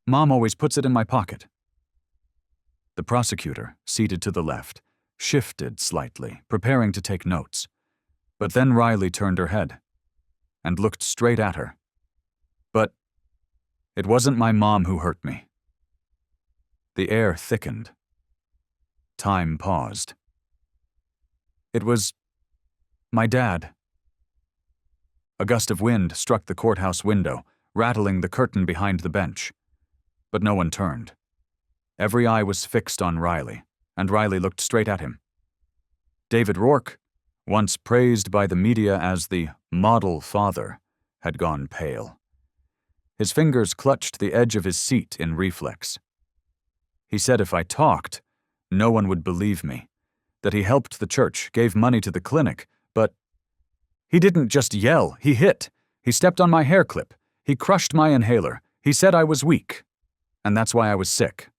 S1: Mom always puts it in my pocket." The prosecutor, seated to the left, shifted slightly, preparing to take notes. But then Riley turned her head and looked straight at her. "But it wasn't my mom who hurt me." The air thickened. Time paused. "It was my dad." A gust of wind struck the courthouse window, rattling the curtain behind the bench. But no one turned. Every eye was fixed on Riley, and Riley looked straight at him. David Rourke, once praised by the media as the model father, had gone pale. His fingers clutched the edge of his seat in reflex. He said if I talked, no one would believe me, that he helped the church, gave money to the clinic, but he didn't just yell, he hit. He stepped on my hair clip. He crushed my inhaler. He said I was weak, and that's why I was sick.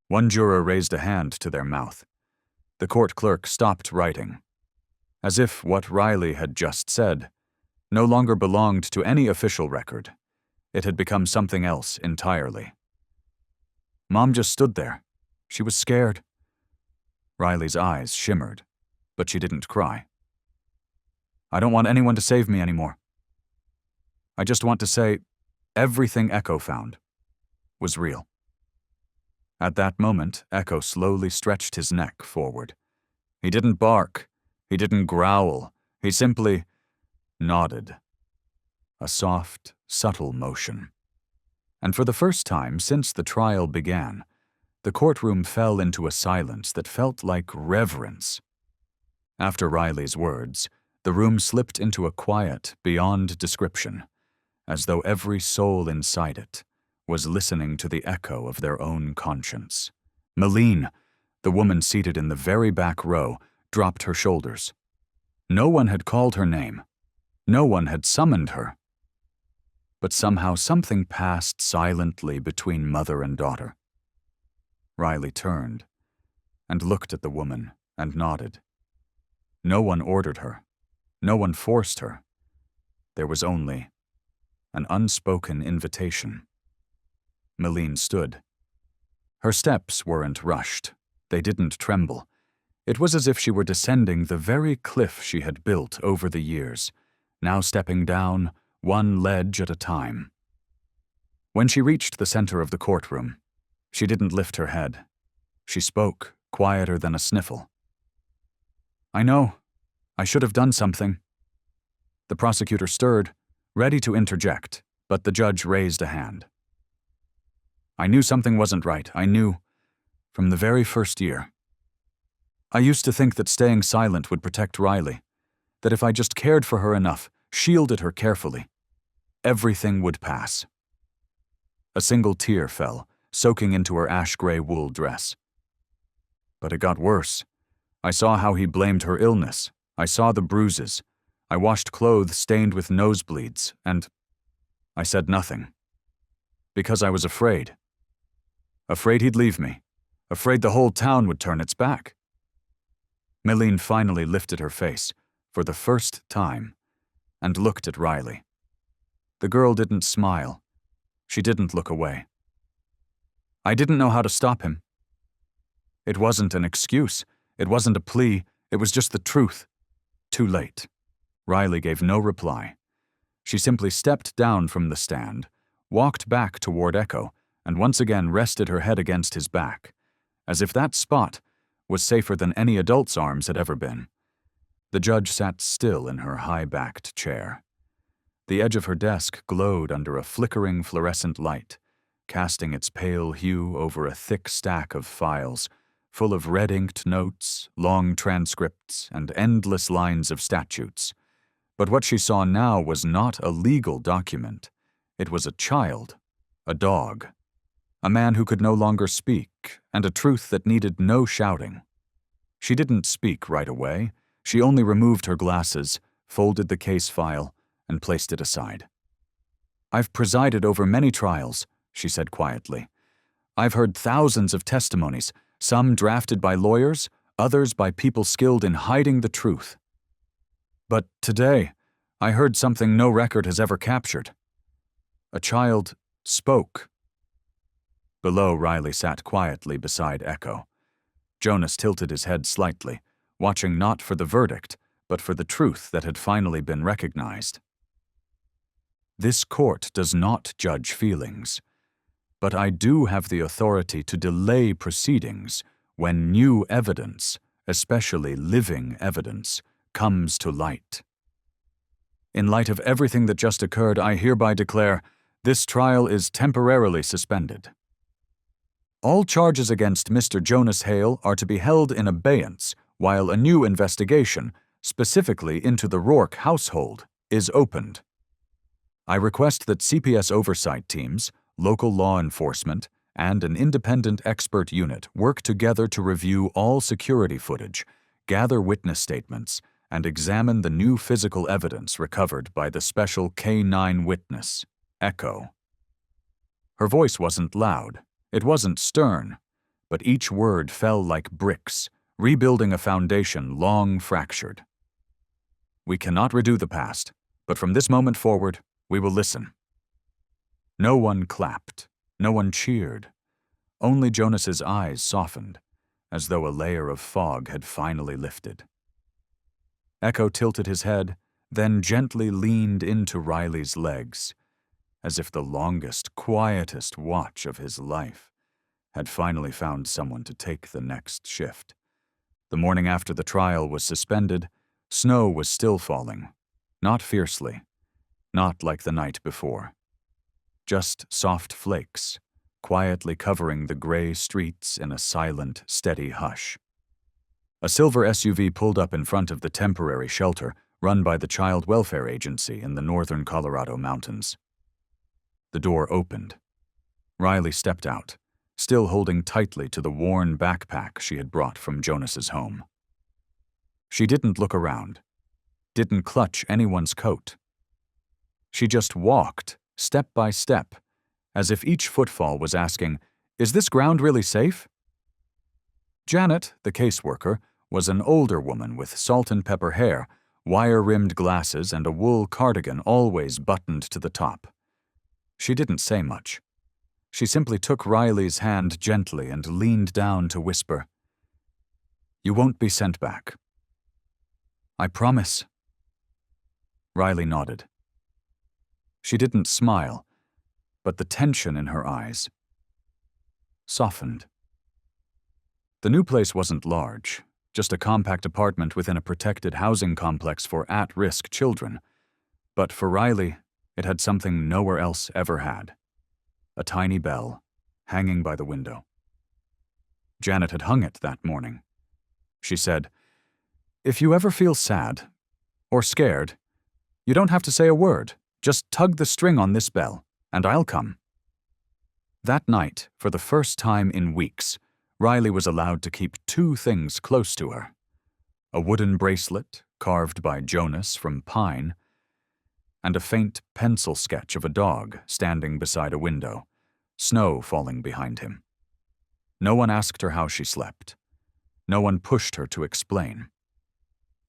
S1: One juror raised a hand to their mouth. The court clerk stopped writing, as if what Riley had just said no longer belonged to any official record. It had become something else entirely. Mom just stood there. She was scared. Riley's eyes shimmered, but she didn't cry. "I don't want anyone to save me anymore. I just want to say everything Echo found was real." At that moment, Echo slowly stretched his neck forward. He didn't bark. He didn't growl. He simply nodded. A soft, subtle motion. And for the first time since the trial began, the courtroom fell into a silence that felt like reverence. After Riley's words, the room slipped into a quiet beyond description, as though every soul inside it was listening to the echo of their own conscience. Meline, the woman seated in the very back row, dropped her shoulders. No one had called her name. No one had summoned her. But somehow something passed silently between mother and daughter. Riley turned and looked at the woman and nodded. No one ordered her. No one forced her. There was only an unspoken invitation. Meline stood. Her steps weren't rushed. They didn't tremble. It was as if she were descending the very cliff she had built over the years, now stepping down one ledge at a time. When she reached the center of the courtroom, she didn't lift her head. She spoke, quieter than a sniffle. "I know. I should have done something." The prosecutor stirred, ready to interject, but the judge raised a hand. "I knew something wasn't right. I knew from the very first year. I used to think that staying silent would protect Riley, that if I just cared for her enough, shielded her carefully, everything would pass." A single tear fell, soaking into her ash-gray wool dress. But it got worse. I saw how he blamed her illness. I saw the bruises. I washed clothes stained with nosebleeds, and I said nothing. Because I was afraid. Afraid he'd leave me. Afraid the whole town would turn its back. Mylene finally lifted her face, for the first time, and looked at Riley. The girl didn't smile. She didn't look away. I didn't know how to stop him. It wasn't an excuse. It wasn't a plea. It was just the truth. Too late. Riley gave no reply. She simply stepped down from the stand, walked back toward Echo, and once again rested her head against his back, as if that spot was safer than any adult's arms had ever been. The judge sat still in her high-backed chair. The edge of her desk glowed under a flickering fluorescent light, casting its pale hue over a thick stack of files, full of red-inked notes, long transcripts, and endless lines of statutes. But what she saw now was not a legal document. It was a child, a dog, a man who could no longer speak, and a truth that needed no shouting. She didn't speak right away. She only removed her glasses, folded the case file, and placed it aside. I've presided over many trials, she said quietly. I've heard thousands of testimonies, some drafted by lawyers, others by people skilled in hiding the truth. But today, I heard something no record has ever captured. A child spoke. Below, Riley sat quietly beside Echo. Jonas tilted his head slightly, watching not for the verdict, but for the truth that had finally been recognized. This court does not judge feelings, but I do have the authority to delay proceedings when new evidence, especially living evidence, comes to light. In light of everything that just occurred, I hereby declare this trial is temporarily suspended. All charges against Mr. Jonas Hale are to be held in abeyance while a new investigation, specifically into the Rourke household, is opened. I request that CPS oversight teams, local law enforcement, and an independent expert unit work together to review all security footage, gather witness statements, and examine the new physical evidence recovered by the special K-9 witness, Echo. Her voice wasn't loud. It wasn't stern, but each word fell like bricks, rebuilding a foundation long fractured. We cannot redo the past, but from this moment forward, we will listen. No one clapped, no one cheered. Only Jonas's eyes softened, as though a layer of fog had finally lifted. Echo tilted his head, then gently leaned into Riley's legs, as if the longest, quietest watch of his life had finally found someone to take the next shift. The morning after the trial was suspended, snow was still falling, not fiercely, not like the night before. Just soft flakes, quietly covering the gray streets in a silent, steady hush. A silver SUV pulled up in front of the temporary shelter run by the Child Welfare Agency in the northern Colorado mountains. The door opened. Riley stepped out, still holding tightly to the worn backpack she had brought from Jonas's home. She didn't look around, didn't clutch anyone's coat. She just walked, step by step, as if each footfall was asking, "Is this ground really safe?" Janet, the caseworker, was an older woman with salt and pepper hair, wire-rimmed glasses, and a wool cardigan always buttoned to the top. She didn't say much. She simply took Riley's hand gently and leaned down to whisper, "You won't be sent back." "I promise." Riley nodded. She didn't smile, but the tension in her eyes softened. The new place wasn't large, just a compact apartment within a protected housing complex for at-risk children. But for Riley, it had something nowhere else ever had. A tiny bell, hanging by the window. Janet had hung it that morning. She said, "If you ever feel sad, or scared, you don't have to say a word. Just tug the string on this bell, and I'll come." That night, for the first time in weeks, Riley was allowed to keep two things close to her. A wooden bracelet, carved by Jonas from pine, and a faint pencil sketch of a dog standing beside a window, snow falling behind him. No one asked her how she slept. No one pushed her to explain.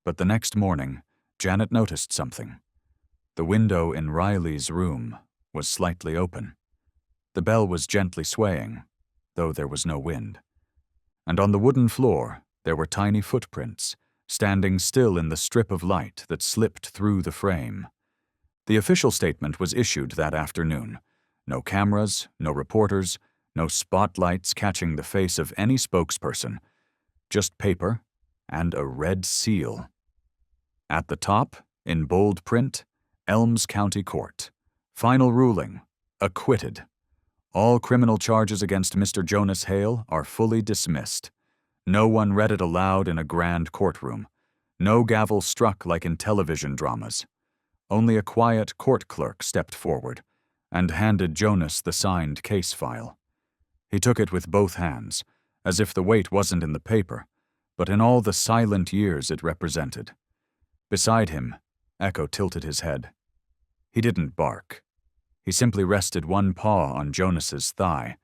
S1: But the next morning, Janet noticed something. The window in Riley's room was slightly open. The bell was gently swaying, though there was no wind. And on the wooden floor, there were tiny footprints, standing still in the strip of light that slipped through the frame. The official statement was issued that afternoon. No cameras, no reporters, no spotlights catching the face of any spokesperson. Just paper and a red seal. At the top, in bold print, Elms County Court. Final ruling. Acquitted. All criminal charges against Mr. Jonas Hale are fully dismissed. No one read it aloud in a grand courtroom. No gavel struck like in television dramas. Only a quiet court clerk stepped forward and handed Jonas the signed case file. He took it with both hands, as if the weight wasn't in the paper, but in all the silent years it represented. Beside him, Echo tilted his head. He didn't bark. He simply rested one paw on Jonas's thigh,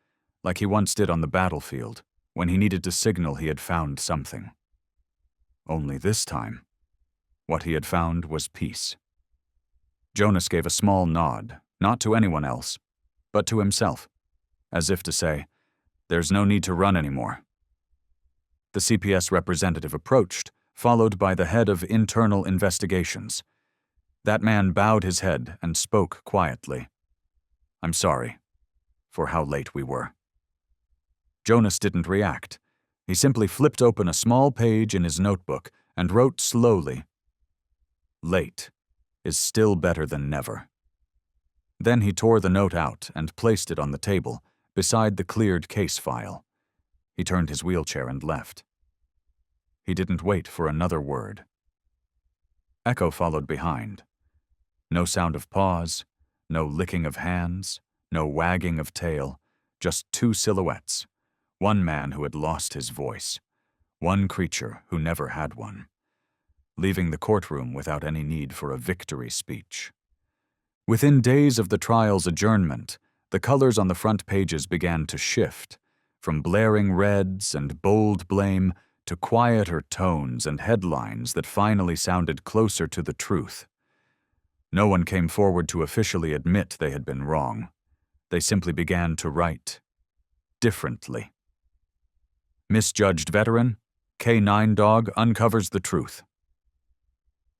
S1: like he once did on the battlefield, when he needed to signal he had found something. Only this time, what he had found was peace. Jonas gave a small nod, not to anyone else, but to himself, as if to say, "There's no need to run anymore." The CPS representative approached, followed by the head of internal investigations. That man bowed his head and spoke quietly. "I'm sorry for how late we were." Jonas didn't react. He simply flipped open a small page in his notebook and wrote slowly, "Late is still better than never." Then he tore the note out and placed it on the table, beside the cleared case file. He turned his wheelchair and left. He didn't wait for another word. Echo followed behind. No sound of paws, no licking of hands, no wagging of tail, just two silhouettes. One man who had lost his voice, one creature who never had one, leaving the courtroom without any need for a victory speech. Within days of the trial's adjournment, the colors on the front pages began to shift, from blaring reds and bold blame to quieter tones and headlines that finally sounded closer to the truth. No one came forward to officially admit they had been wrong. They simply began to write differently. Misjudged veteran, K9 dog uncovers the truth.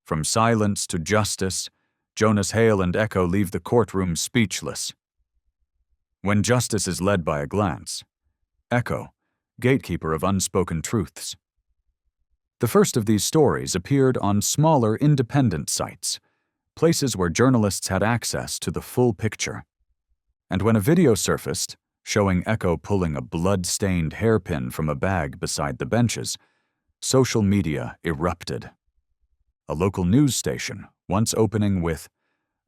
S1: From silence to justice, Jonas Hale and Echo leave the courtroom speechless. When justice is led by a glance, Echo, gatekeeper of unspoken truths. The first of these stories appeared on smaller independent sites, places where journalists had access to the full picture. And when a video surfaced, showing Echo pulling a blood-stained hairpin from a bag beside the benches, social media erupted. A local news station, once opening with,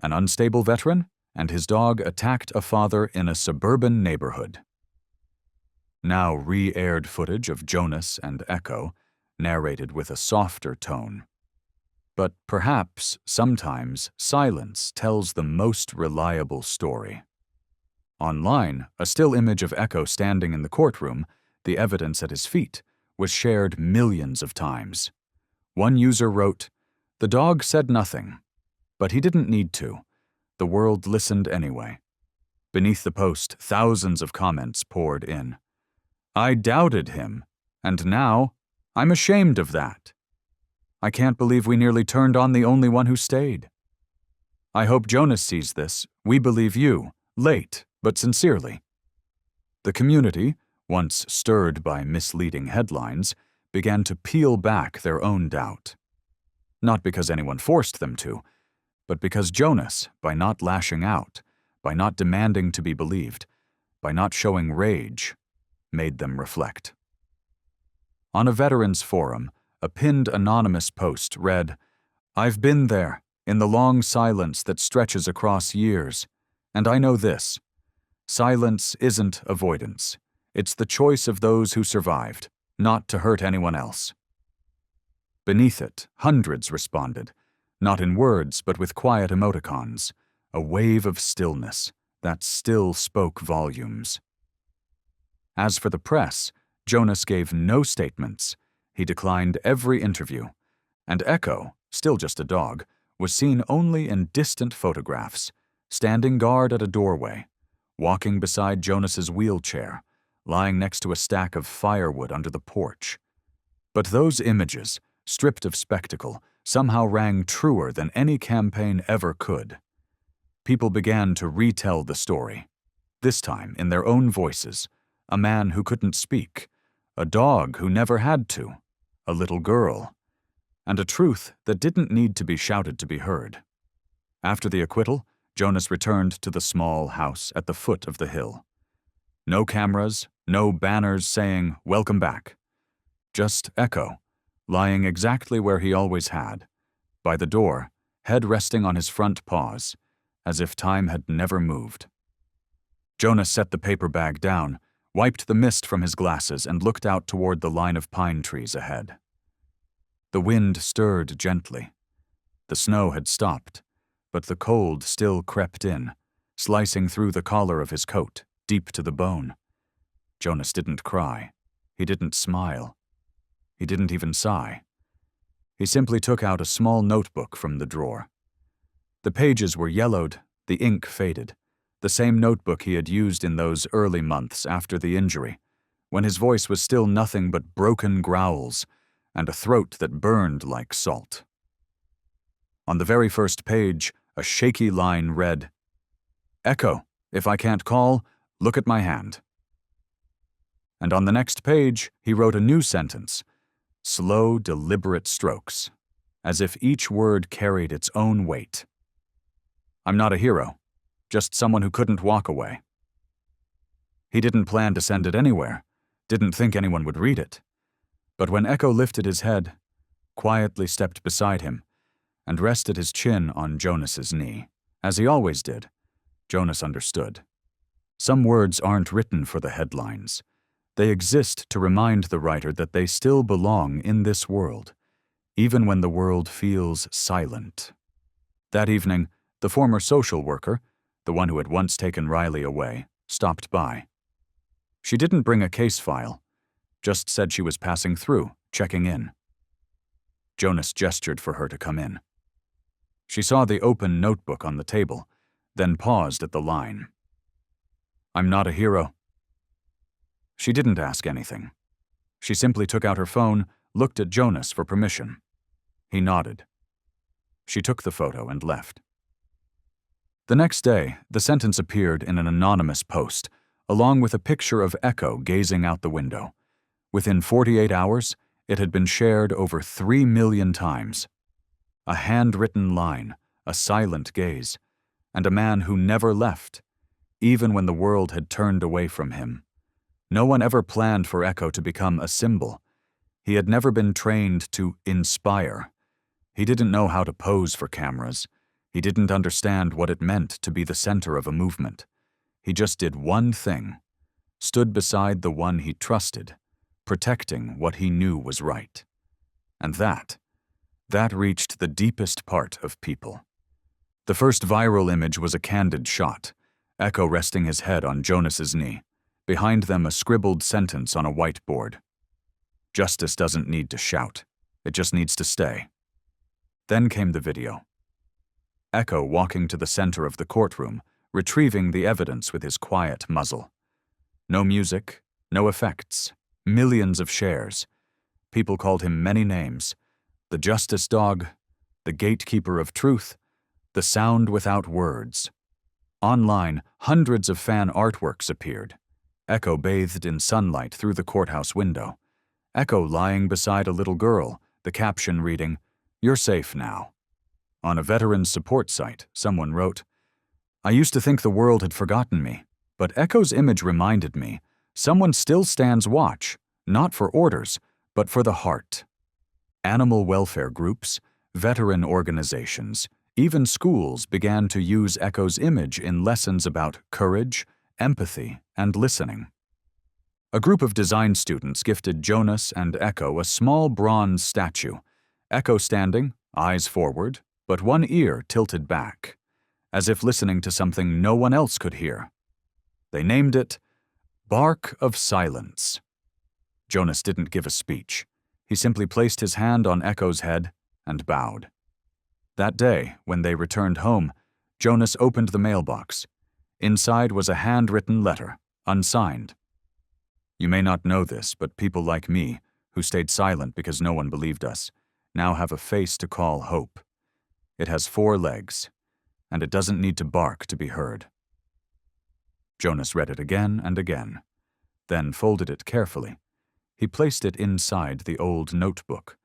S1: "An unstable veteran and his dog attacked a father in a suburban neighborhood." Now re-aired footage of Jonas and Echo, narrated with a softer tone. But perhaps, sometimes, silence tells the most reliable story. Online, a still image of Echo standing in the courtroom, the evidence at his feet, was shared millions of times. One user wrote, "The dog said nothing, but he didn't need to. The world listened anyway." Beneath the post, thousands of comments poured in. "I doubted him, and now I'm ashamed of that. I can't believe we nearly turned on the only one who stayed. I hope Jonas sees this. We believe you, late, but sincerely." The community, once stirred by misleading headlines, began to peel back their own doubt. Not because anyone forced them to, but because Jonas, by not lashing out, by not demanding to be believed, by not showing rage, made them reflect. On a veterans forum, a pinned anonymous post read, "I've been there, in the long silence that stretches across years, and I know this. Silence isn't avoidance. It's the choice of those who survived, not to hurt anyone else." Beneath it, hundreds responded, not in words but with quiet emoticons, a wave of stillness that still spoke volumes. As for the press, Jonas gave no statements. He declined every interview. And Echo, still just a dog, was seen only in distant photographs, standing guard at a doorway, walking beside Jonas's wheelchair, lying next to a stack of firewood under the porch. But those images, stripped of spectacle, somehow rang truer than any campaign ever could. People began to retell the story, this time in their own voices: a man who couldn't speak, a dog who never had to, a little girl, and a truth that didn't need to be shouted to be heard. After the acquittal, Jonas returned to the small house at the foot of the hill. No cameras, no banners saying, "Welcome back." Just Echo, lying exactly where he always had, by the door, head resting on his front paws, as if time had never moved. Jonas set the paper bag down, wiped the mist from his glasses, and looked out toward the line of pine trees ahead. The wind stirred gently. The snow had stopped, but the cold still crept in, slicing through the collar of his coat, deep to the bone. Jonas didn't cry. He didn't smile. He didn't even sigh. He simply took out a small notebook from the drawer. The pages were yellowed, the ink faded, the same notebook he had used in those early months after the injury, when his voice was still nothing but broken growls and a throat that burned like salt. On the very first page, a shaky line read, "Echo, if I can't call, look at my hand." And on the next page, he wrote a new sentence, slow, deliberate strokes, as if each word carried its own weight. "I'm not a hero, just someone who couldn't walk away." He didn't plan to send it anywhere, didn't think anyone would read it. But when Echo lifted his head, quietly stepped beside him, and rested his chin on Jonas's knee, as he always did, Jonas understood. Some words aren't written for the headlines. They exist to remind the writer that they still belong in this world, even when the world feels silent. That evening, the former social worker, the one who had once taken Riley away, stopped by. She didn't bring a case file, just said she was passing through, checking in. Jonas gestured for her to come in. She saw the open notebook on the table, then paused at the line. "I'm not a hero." She didn't ask anything. She simply took out her phone, looked at Jonas for permission. He nodded. She took the photo and left. The next day, the sentence appeared in an anonymous post, along with a picture of Echo gazing out the window. Within 48 hours, it had been shared over 3 million times. A handwritten line, a silent gaze, and a man who never left, even when the world had turned away from him. No one ever planned for Echo to become a symbol. He had never been trained to inspire. He didn't know how to pose for cameras. He didn't understand what it meant to be the center of a movement. He just did one thing, stood beside the one he trusted, protecting what he knew was right. And that reached the deepest part of people. The first viral image was a candid shot, Echo resting his head on Jonas's knee. Behind them, a scribbled sentence on a whiteboard. "Justice doesn't need to shout. It just needs to stay." Then came the video. Echo walking to the center of the courtroom, retrieving the evidence with his quiet muzzle. No music, no effects, millions of shares. People called him many names. The justice dog, the gatekeeper of truth, the sound without words. Online, hundreds of fan artworks appeared. Echo bathed in sunlight through the courthouse window. Echo lying beside a little girl, the caption reading, "You're safe now." On a veterans support site, someone wrote, "I used to think the world had forgotten me, but Echo's image reminded me, someone still stands watch, not for orders, but for the heart." Animal welfare groups, veteran organizations, even schools began to use Echo's image in lessons about courage, empathy, and listening. A group of design students gifted Jonas and Echo a small bronze statue, Echo standing, eyes forward, but one ear tilted back, as if listening to something no one else could hear. They named it Bark of Silence. Jonas didn't give a speech. He simply placed his hand on Echo's head and bowed. That day, when they returned home, Jonas opened the mailbox. Inside was a handwritten letter, unsigned. You may not know this, but people like me, who stayed silent because no one believed us, now have a face to call hope. It has 4 legs, and it doesn't need to bark to be heard. Jonas read it again and again, then folded it carefully. He placed it inside the old notebook,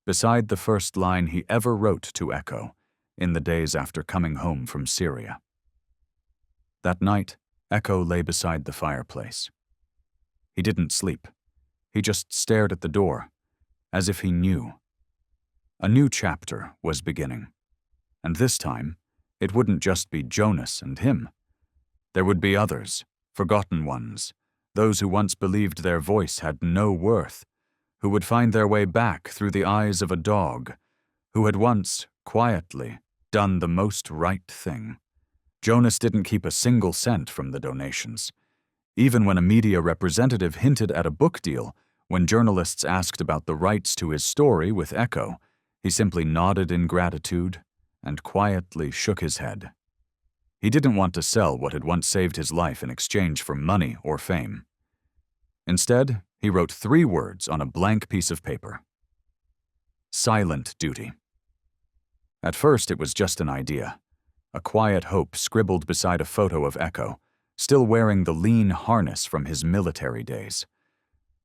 S1: beside the first line he ever wrote to Echo in the days after coming home from Syria. That night, Echo lay beside the fireplace. He didn't sleep. He just stared at the door, as if he knew. A new chapter was beginning, and this time, it wouldn't just be Jonas and him. There would be others, forgotten ones, those who once believed their voice had no worth, who would find their way back through the eyes of a dog, who had once, quietly, done the most right thing. Jonas didn't keep a single cent from the donations. Even when a media representative hinted at a book deal, when journalists asked about the rights to his story with Echo, he simply nodded in gratitude and quietly shook his head. He didn't want to sell what had once saved his life in exchange for money or fame. Instead, he wrote 3 words on a blank piece of paper. Silent Duty. At first, it was just an idea, a quiet hope scribbled beside a photo of Echo, still wearing the lean harness from his military days.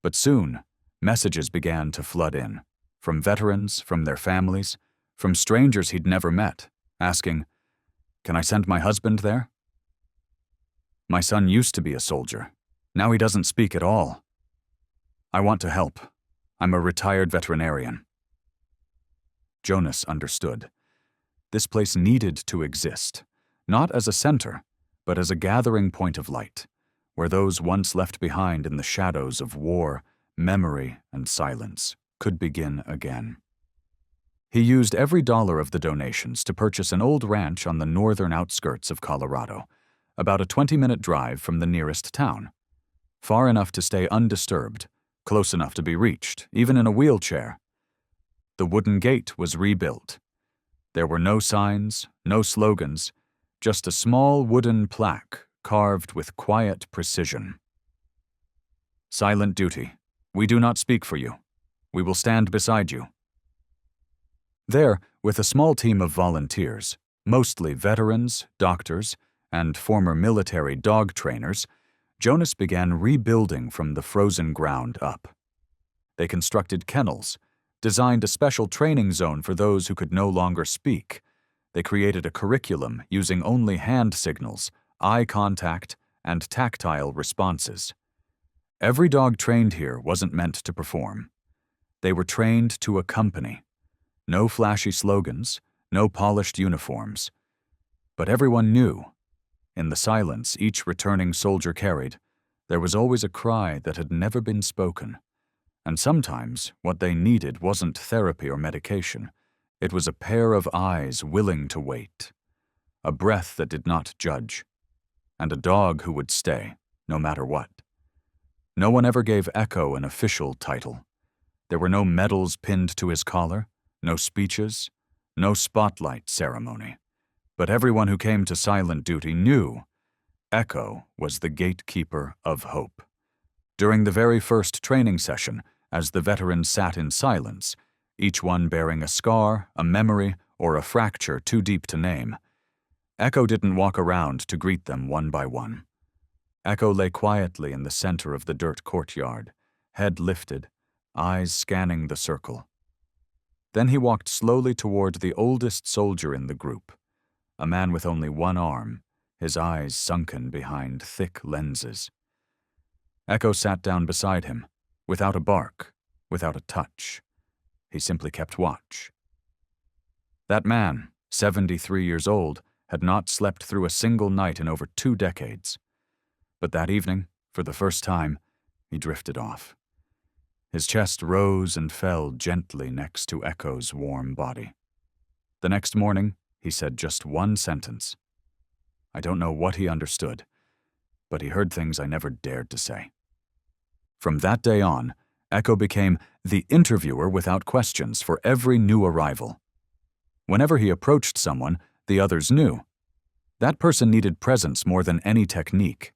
S1: But soon, messages began to flood in, from veterans, from their families, from strangers he'd never met, asking, "Can I send my husband there? My son used to be a soldier. Now he doesn't speak at all. I want to help. I'm a retired veterinarian." Jonas understood. This place needed to exist, not as a center, but as a gathering point of light, where those once left behind in the shadows of war, memory, and silence could begin again. He used every dollar of the donations to purchase an old ranch on the northern outskirts of Colorado, about a 20-minute drive from the nearest town. Far enough to stay undisturbed, close enough to be reached, even in a wheelchair. The wooden gate was rebuilt. There were no signs, no slogans, just a small wooden plaque carved with quiet precision. Silent Duty. We do not speak for you. We will stand beside you. There, with a small team of volunteers, mostly veterans, doctors, and former military dog trainers, Jonas began rebuilding from the frozen ground up. They constructed kennels, designed a special training zone for those who could no longer speak. They created a curriculum using only hand signals, eye contact, and tactile responses. Every dog trained here wasn't meant to perform. They were trained to accompany. No flashy slogans, no polished uniforms. But everyone knew. In the silence each returning soldier carried, there was always a cry that had never been spoken. And sometimes what they needed wasn't therapy or medication. It was a pair of eyes willing to wait, a breath that did not judge, and a dog who would stay, no matter what. No one ever gave Echo an official title. There were no medals pinned to his collar, no speeches, no spotlight ceremony. But everyone who came to Silent Duty knew Echo was the gatekeeper of hope. During the very first training session, as the veterans sat in silence, each one bearing a scar, a memory, or a fracture too deep to name, Echo didn't walk around to greet them one by one. Echo lay quietly in the center of the dirt courtyard, head lifted, eyes scanning the circle. Then he walked slowly toward the oldest soldier in the group, a man with only one arm, his eyes sunken behind thick lenses. Echo sat down beside him, without a bark, without a touch. He simply kept watch. That man, 73 years old, had not slept through a single night in over 2 decades. But that evening, for the first time, he drifted off. His chest rose and fell gently next to Echo's warm body. The next morning, he said just one sentence. I don't know what he understood, but he heard things I never dared to say. From that day on, Echo became the interviewer without questions for every new arrival. Whenever he approached someone, the others knew. That person needed presence more than any technique.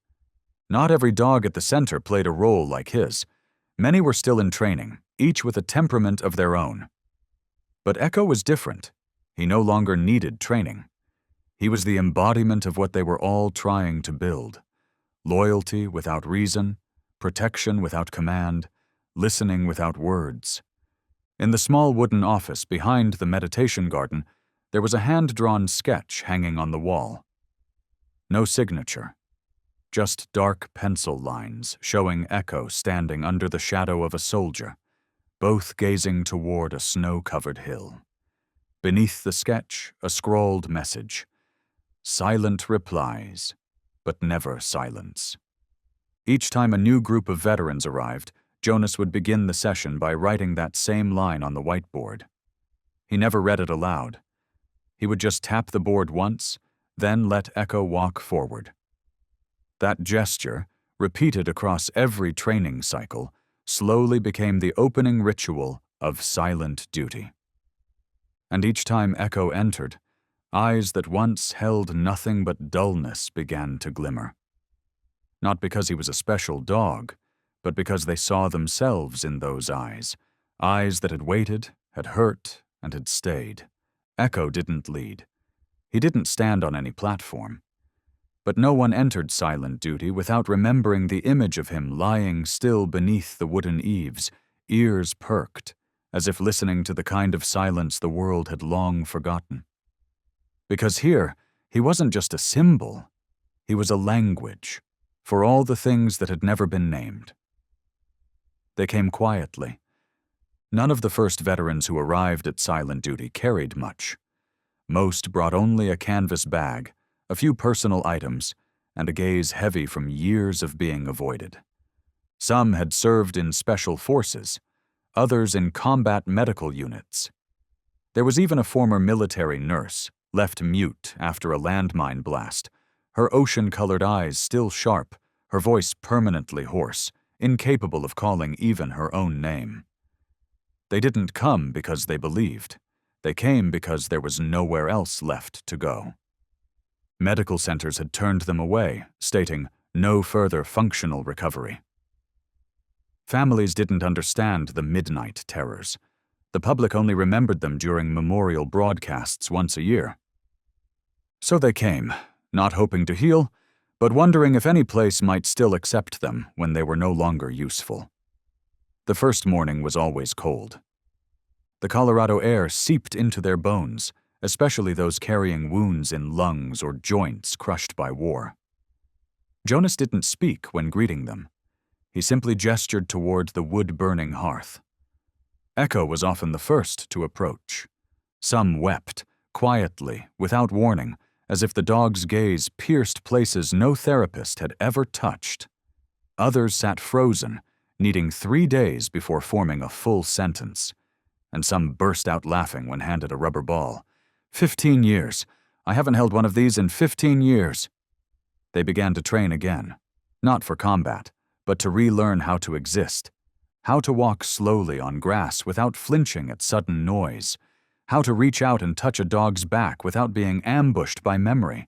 S1: Not every dog at the center played a role like his. Many were still in training, each with a temperament of their own. But Echo was different. He no longer needed training. He was the embodiment of what they were all trying to build: loyalty without reason, protection without command, listening without words. In the small wooden office behind the meditation garden, there was a hand-drawn sketch hanging on the wall. No signature, just dark pencil lines showing Echo standing under the shadow of a soldier, both gazing toward a snow-covered hill. Beneath the sketch, a scrawled message: silent replies, but never silence. Each time a new group of veterans arrived, Jonas would begin the session by writing that same line on the whiteboard. He never read it aloud. He would just tap the board once, then let Echo walk forward. That gesture, repeated across every training cycle, slowly became the opening ritual of silent duty. And each time Echo entered, eyes that once held nothing but dullness began to glimmer. Not because he was a special dog, but because they saw themselves in those eyes that had waited, had hurt, and had stayed. Echo didn't lead. He didn't stand on any platform. But no one entered silent duty without remembering the image of him lying still beneath the wooden eaves, ears perked, as if listening to the kind of silence the world had long forgotten. Because here, he wasn't just a symbol, he was a language for all the things that had never been named. They came quietly. None of the first veterans who arrived at silent duty carried much. Most brought only a canvas bag, a few personal items, and a gaze heavy from years of being avoided. Some had served in special forces, others in combat medical units. There was even a former military nurse, left mute after a landmine blast, her ocean-colored eyes still sharp, her voice permanently hoarse, incapable of calling even her own name. They didn't come because they believed. They came because there was nowhere else left to go. Medical centers had turned them away, stating no further functional recovery. Families didn't understand the midnight terrors. The public only remembered them during memorial broadcasts once a year. So they came, not hoping to heal, but wondering if any place might still accept them when they were no longer useful. The first morning was always cold. The Colorado air seeped into their bones, especially those carrying wounds in lungs or joints crushed by war. Jonas didn't speak when greeting them. He simply gestured toward the wood-burning hearth. Echo was often the first to approach. Some wept, quietly, without warning, as if the dog's gaze pierced places no therapist had ever touched. Others sat frozen, needing 3 days before forming a full sentence. And some burst out laughing when handed a rubber ball. 15 years. I haven't held one of these in 15 years. They began to train again, not for combat, but to relearn how to exist, how to walk slowly on grass without flinching at sudden noise, how to reach out and touch a dog's back without being ambushed by memory,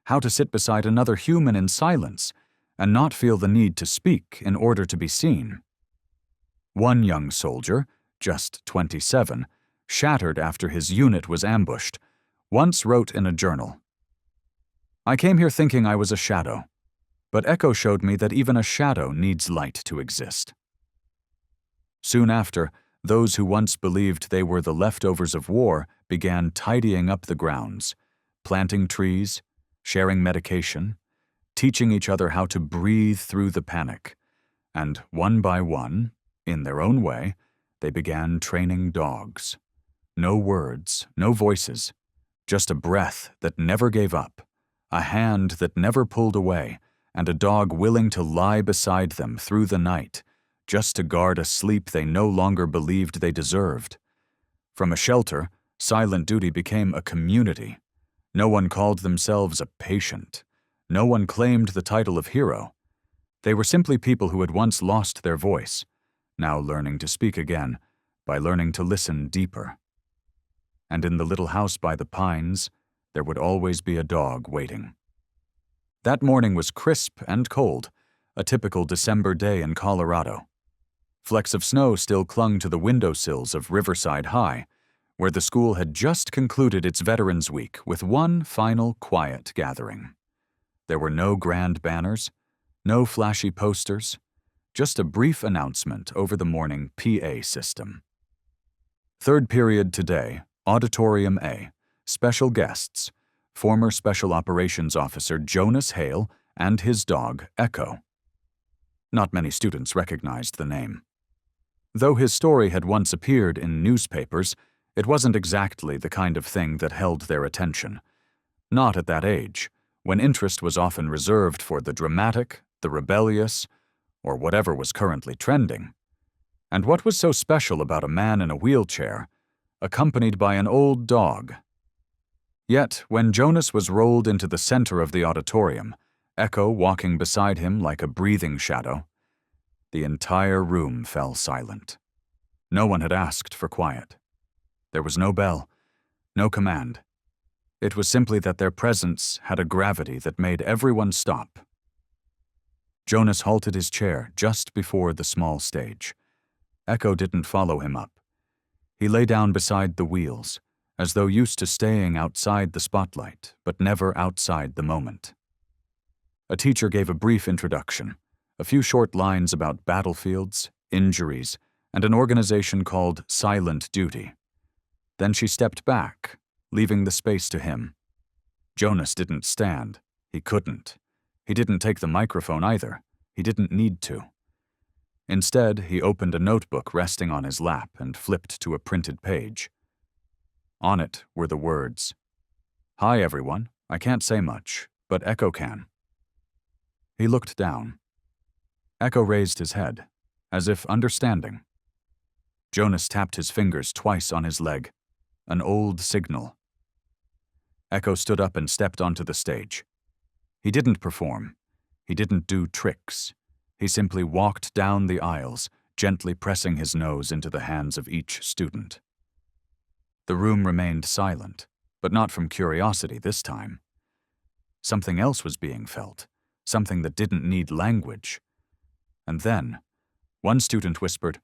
S1: how to sit beside another human in silence and not feel the need to speak in order to be seen. One young soldier, just 27, shattered after his unit was ambushed, once wrote in a journal, "I came here thinking I was a shadow, but Echo showed me that even a shadow needs light to exist." Soon after, those who once believed they were the leftovers of war began tidying up the grounds, planting trees, sharing medication, teaching each other how to breathe through the panic, and one by one, in their own way, they began training dogs. No words, no voices, just a breath that never gave up, a hand that never pulled away, and a dog willing to lie beside them through the night, just to guard a sleep they no longer believed they deserved. From a shelter, silent duty became a community. No one called themselves a patient. No one claimed the title of hero. They were simply people who had once lost their voice, now learning to speak again by learning to listen deeper. And in the little house by the pines, there would always be a dog waiting. That morning was crisp and cold, a typical December day in Colorado. Flecks of snow still clung to the windowsills of Riverside High, where the school had just concluded its Veterans Week with one final quiet gathering. There were no grand banners, no flashy posters, just a brief announcement over the morning PA system. Third period today, Auditorium A, special guests, former Special Operations Officer Jonas Hale and his dog, Echo. Not many students recognized the name. Though his story had once appeared in newspapers, it wasn't exactly the kind of thing that held their attention. Not at that age, when interest was often reserved for the dramatic, the rebellious, or whatever was currently trending. And what was so special about a man in a wheelchair, accompanied by an old dog? Yet, when Jonas was rolled into the center of the auditorium, Echo walking beside him like a breathing shadow, the entire room fell silent. No one had asked for quiet. There was no bell, no command. It was simply that their presence had a gravity that made everyone stop. Jonas halted his chair just before the small stage. Echo didn't follow him up. He lay down beside the wheels, as though used to staying outside the spotlight, but never outside the moment. A teacher gave a brief introduction, a few short lines about battlefields, injuries, and an organization called Silent Duty. Then she stepped back, leaving the space to him. Jonas didn't stand. He couldn't. He didn't take the microphone either. He didn't need to. Instead, he opened a notebook resting on his lap and flipped to a printed page. On it were the words, "Hi, everyone. I can't say much, but Echo can." He looked down. Echo raised his head, as if understanding. Jonas tapped his fingers twice on his leg, an old signal. Echo stood up and stepped onto the stage. He didn't perform. He didn't do tricks. He simply walked down the aisles, gently pressing his nose into the hands of each student. The room remained silent, but not from curiosity this time. Something else was being felt, something that didn't need language. And then, one student whispered,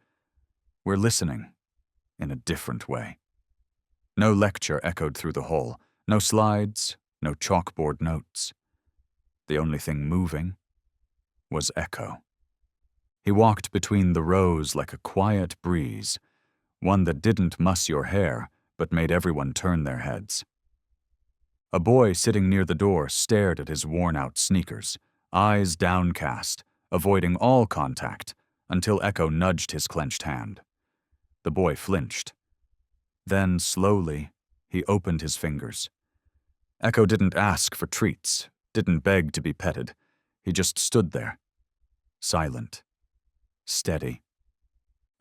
S1: "We're listening," in a different way. No lecture echoed through the hall, no slides, no chalkboard notes. The only thing moving was Echo. He walked between the rows like a quiet breeze, one that didn't muss your hair, but made everyone turn their heads. A boy sitting near the door stared at his worn-out sneakers, eyes downcast, avoiding all contact, until Echo nudged his clenched hand. The boy flinched. Then, slowly, he opened his fingers. Echo didn't ask for treats, didn't beg to be petted. He just stood there, silent, steady.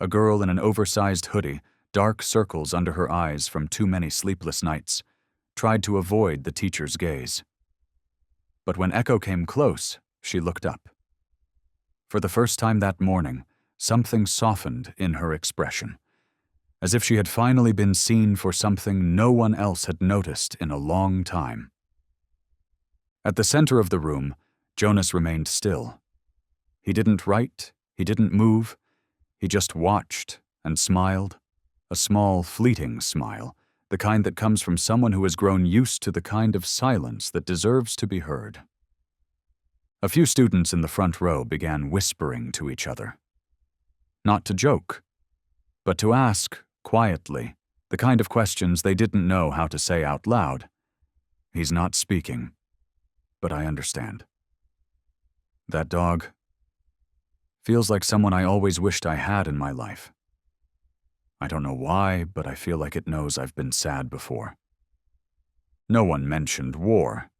S1: A girl in an oversized hoodie, dark circles under her eyes from too many sleepless nights, tried to avoid the teacher's gaze. But when Echo came close, she looked up. For the first time that morning, something softened in her expression, as if she had finally been seen for something no one else had noticed in a long time. At the center of the room, Jonas remained still. He didn't write, he didn't move, he just watched and smiled, a small, fleeting smile, the kind that comes from someone who has grown used to the kind of silence that deserves to be heard. A few students in the front row began whispering to each other. Not to joke, but to ask, quietly, the kind of questions they didn't know how to say out loud. "He's not speaking, but I understand. That dog feels like someone I always wished I had in my life. I don't know why, but I feel like it knows I've been sad before." No one mentioned war.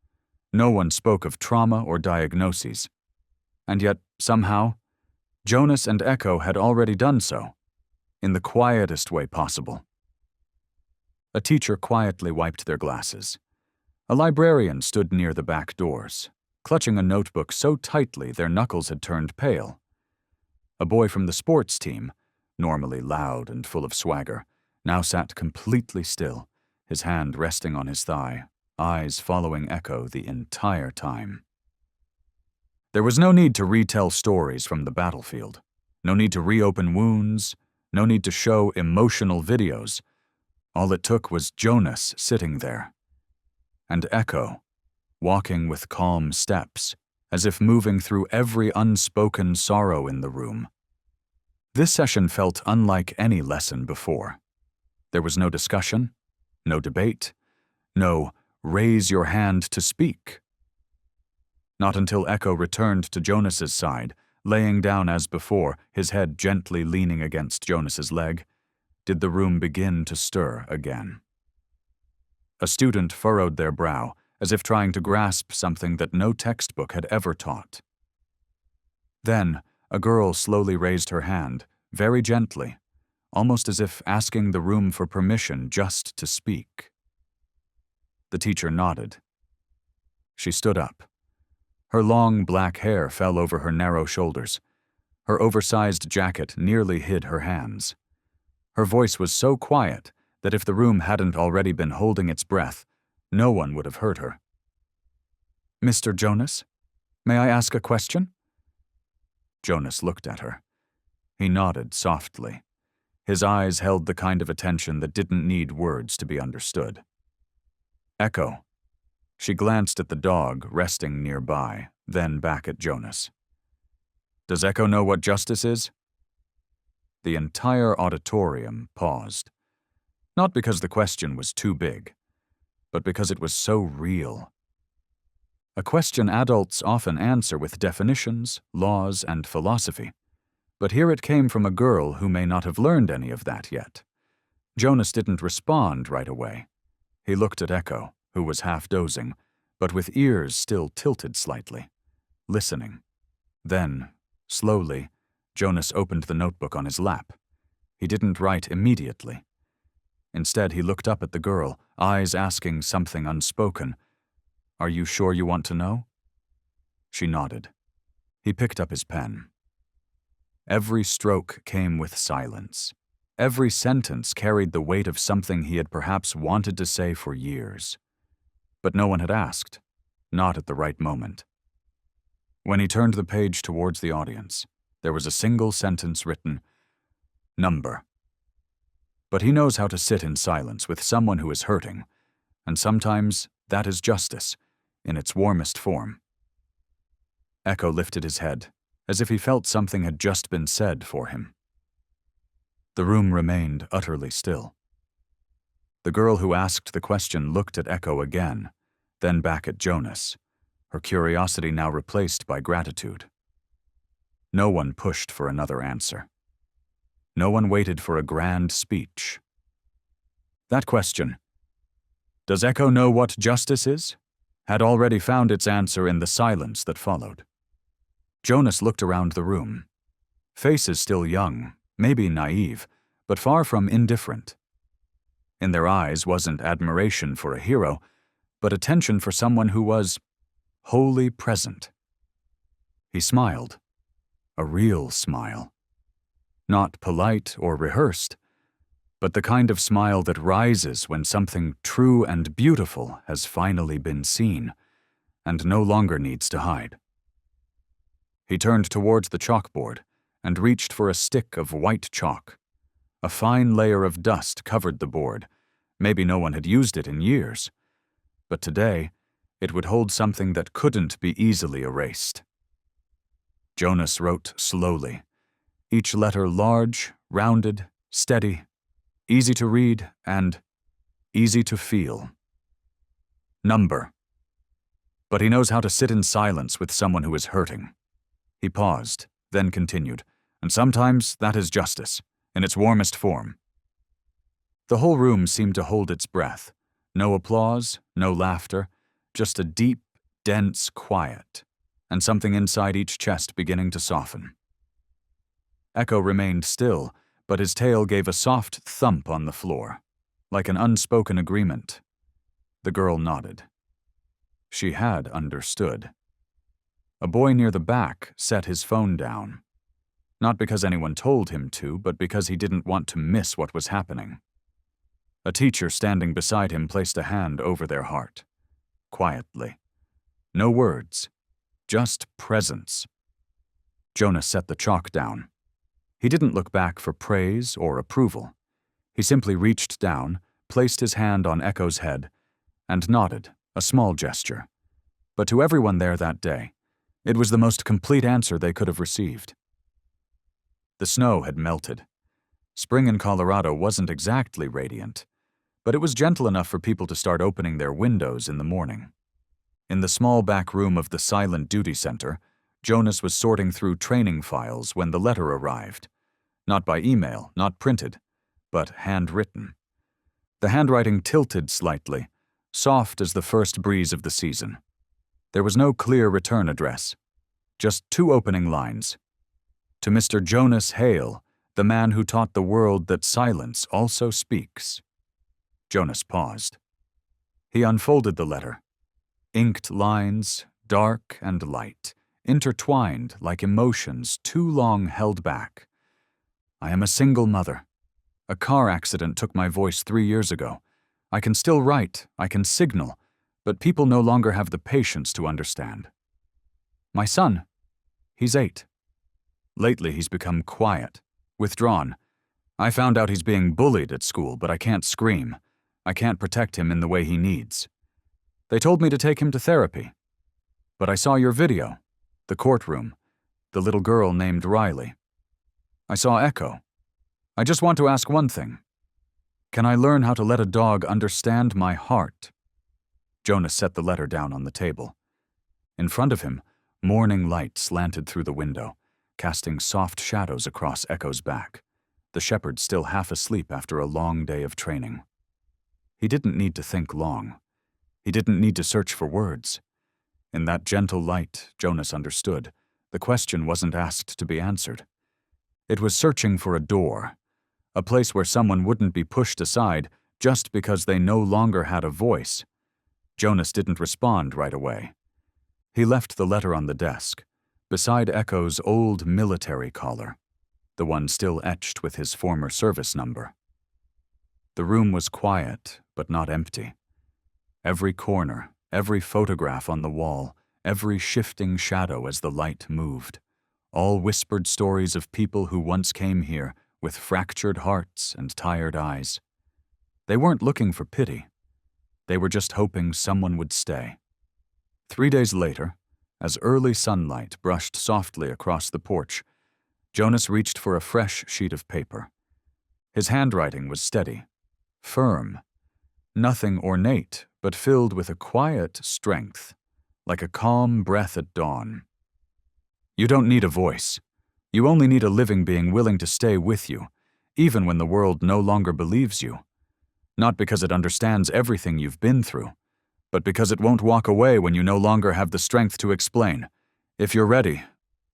S1: No one spoke of trauma or diagnoses. And yet, somehow, Jonas and Echo had already done so, in the quietest way possible. A teacher quietly wiped their glasses. A librarian stood near the back doors, clutching a notebook so tightly their knuckles had turned pale. A boy from the sports team, normally loud and full of swagger, now sat completely still, his hand resting on his thigh, eyes following Echo the entire time. There was no need to retell stories from the battlefield, no need to reopen wounds, no need to show emotional videos. All it took was Jonas sitting there, and Echo, walking with calm steps, as if moving through every unspoken sorrow in the room. This session felt unlike any lesson before. There was no discussion, no debate, no raise your hand to speak. Not until Echo returned to Jonas's side, laying down as before, his head gently leaning against Jonas's leg, did the room begin to stir again. A student furrowed their brow, as if trying to grasp something that no textbook had ever taught. Then, a girl slowly raised her hand, very gently, almost as if asking the room for permission just to speak. The teacher nodded. She stood up. Her long black hair fell over her narrow shoulders. Her oversized jacket nearly hid her hands. Her voice was so quiet that if the room hadn't already been holding its breath, no one would have heard her. "Mr. Jonas, may I ask a question?" Jonas looked at her. He nodded softly. His eyes held the kind of attention that didn't need words to be understood. "Echo." She glanced at the dog resting nearby, then back at Jonas. "Does Echo know what justice is?" The entire auditorium paused. Not because the question was too big, but because it was so real. A question adults often answer with definitions, laws, and philosophy. But here it came from a girl who may not have learned any of that yet. Jonas didn't respond right away. He looked at Echo, who was half dozing, but with ears still tilted slightly, listening. Then, slowly, Jonas opened the notebook on his lap. He didn't write immediately. Instead, he looked up at the girl, eyes asking something unspoken. "Are you sure you want to know?" She nodded. He picked up his pen. Every stroke came with silence. Every sentence carried the weight of something he had perhaps wanted to say for years. But no one had asked, not at the right moment. When he turned the page towards the audience, there was a single sentence written, "Number." But he knows how to sit in silence with someone who is hurting, and sometimes that is justice, in its warmest form. Echo lifted his head, as if he felt something had just been said for him. The room remained utterly still. The girl who asked the question looked at Echo again, then back at Jonas, her curiosity now replaced by gratitude. No one pushed for another answer. No one waited for a grand speech. That question, "Does Echo know what justice is?" had already found its answer in the silence that followed. Jonas looked around the room. Faces still young, maybe naive, but far from indifferent. In their eyes wasn't admiration for a hero, but attention for someone who was wholly present. He smiled. A real smile. Not polite or rehearsed, but the kind of smile that rises when something true and beautiful has finally been seen, and no longer needs to hide. He turned towards the chalkboard and reached for a stick of white chalk. A fine layer of dust covered the board. Maybe no one had used it in years. But today, it would hold something that couldn't be easily erased. Jonas wrote slowly, each letter large, rounded, steady, easy to read, and easy to feel. Number. But he knows how to sit in silence with someone who is hurting. He paused, then continued, and sometimes that is justice, in its warmest form. The whole room seemed to hold its breath. No applause, no laughter, just a deep, dense quiet, and something inside each chest beginning to soften. Echo remained still, but his tail gave a soft thump on the floor, like an unspoken agreement. The girl nodded. She had understood. A boy near the back set his phone down. Not because anyone told him to, but because he didn't want to miss what was happening. A teacher standing beside him placed a hand over their heart. Quietly. No words. Just presence. Jonas set the chalk down. He didn't look back for praise or approval. He simply reached down, placed his hand on Echo's head, and nodded, a small gesture. But to everyone there that day, it was the most complete answer they could have received. The snow had melted. Spring in Colorado wasn't exactly radiant, but it was gentle enough for people to start opening their windows in the morning. In the small back room of the Silent Duty Center, Jonas was sorting through training files when the letter arrived. Not by email, not printed, but handwritten. The handwriting tilted slightly, soft as the first breeze of the season. There was no clear return address, just 2 opening lines. To Mr. Jonas Hale, the man who taught the world that silence also speaks. Jonas paused. He unfolded the letter. Inked lines, dark and light, intertwined like emotions too long held back. I am a single mother. A car accident took my voice 3 years ago. I can still write, I can signal, but people no longer have the patience to understand. My son, he's 8. Lately he's become quiet, withdrawn. I found out he's being bullied at school, but I can't scream. I can't protect him in the way he needs. They told me to take him to therapy. But I saw your video, the courtroom, the little girl named Riley. I saw Echo. I just want to ask one thing. Can I learn how to let a dog understand my heart? Jonas set the letter down on the table. In front of him, morning light slanted through the window, casting soft shadows across Echo's back, the shepherd still half asleep after a long day of training. He didn't need to think long. He didn't need to search for words. In that gentle light, Jonas understood, the question wasn't asked to be answered. It was searching for a door, a place where someone wouldn't be pushed aside just because they no longer had a voice. Jonas didn't respond right away. He left the letter on the desk, beside Echo's old military collar, the one still etched with his former service number. The room was quiet, but not empty. Every corner, every photograph on the wall, every shifting shadow as the light moved, all whispered stories of people who once came here with fractured hearts and tired eyes. They weren't looking for pity. They were just hoping someone would stay. 3 days later, as early sunlight brushed softly across the porch, Jonas reached for a fresh sheet of paper. His handwriting was steady, firm, nothing ornate, but filled with a quiet strength, like a calm breath at dawn. You don't need a voice. You only need a living being willing to stay with you, even when the world no longer believes you. Not because it understands everything you've been through, but because it won't walk away when you no longer have the strength to explain. If you're ready,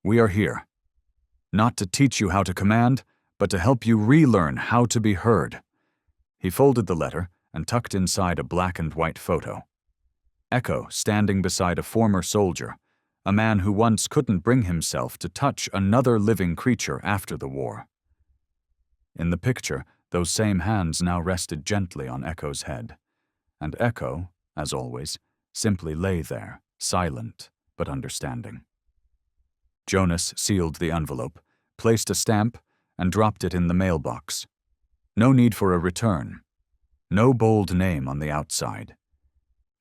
S1: we are here. Not to teach you how to command, but to help you relearn how to be heard. He folded the letter and tucked inside a black and white photo. Echo standing beside a former soldier, a man who once couldn't bring himself to touch another living creature after the war. In the picture, those same hands now rested gently on Echo's head, and Echo, as always, simply lay there, silent but understanding. Jonas sealed the envelope, placed a stamp, and dropped it in the mailbox. No need for a return. No bold name on the outside.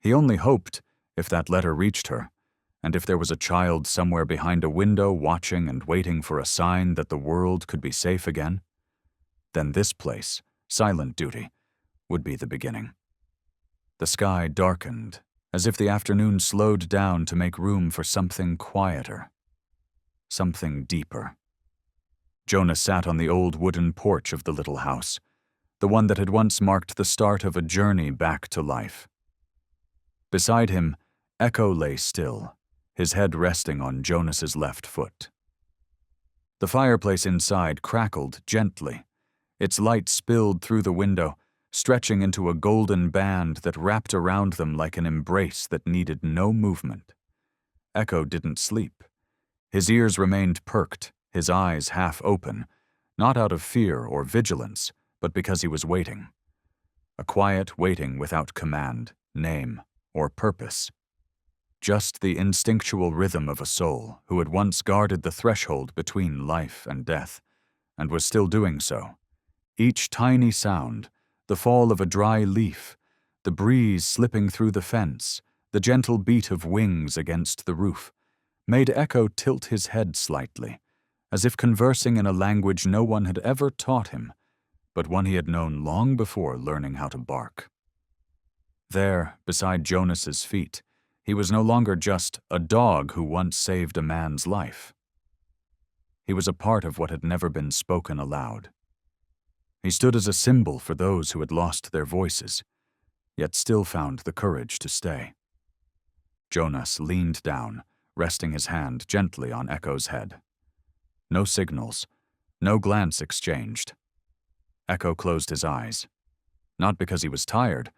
S1: He only hoped, if that letter reached her, and if there was a child somewhere behind a window watching and waiting for a sign that the world could be safe again, then this place, Silent Duty, would be the beginning. The sky darkened, as if the afternoon slowed down to make room for something quieter, something deeper. Jonas sat on the old wooden porch of the little house, the one that had once marked the start of a journey back to life. Beside him, Echo lay still, his head resting on Jonas's left foot. The fireplace inside crackled gently. Its light spilled through the window, stretching into a golden band that wrapped around them like an embrace that needed no movement. Echo didn't sleep. His ears remained perked, his eyes half open, not out of fear or vigilance, but because he was waiting. A quiet waiting without command, name, or purpose. Just the instinctual rhythm of a soul who had once guarded the threshold between life and death, and was still doing so. Each tiny sound, the fall of a dry leaf, the breeze slipping through the fence, the gentle beat of wings against the roof, made Echo tilt his head slightly, as if conversing in a language no one had ever taught him, but one he had known long before learning how to bark. There, beside Jonas's feet, he was no longer just a dog who once saved a man's life. He was a part of what had never been spoken aloud. He stood as a symbol for those who had lost their voices, yet still found the courage to stay. Jonas leaned down, resting his hand gently on Echo's head. No signals, no glance exchanged. Echo closed his eyes, not because he was tired,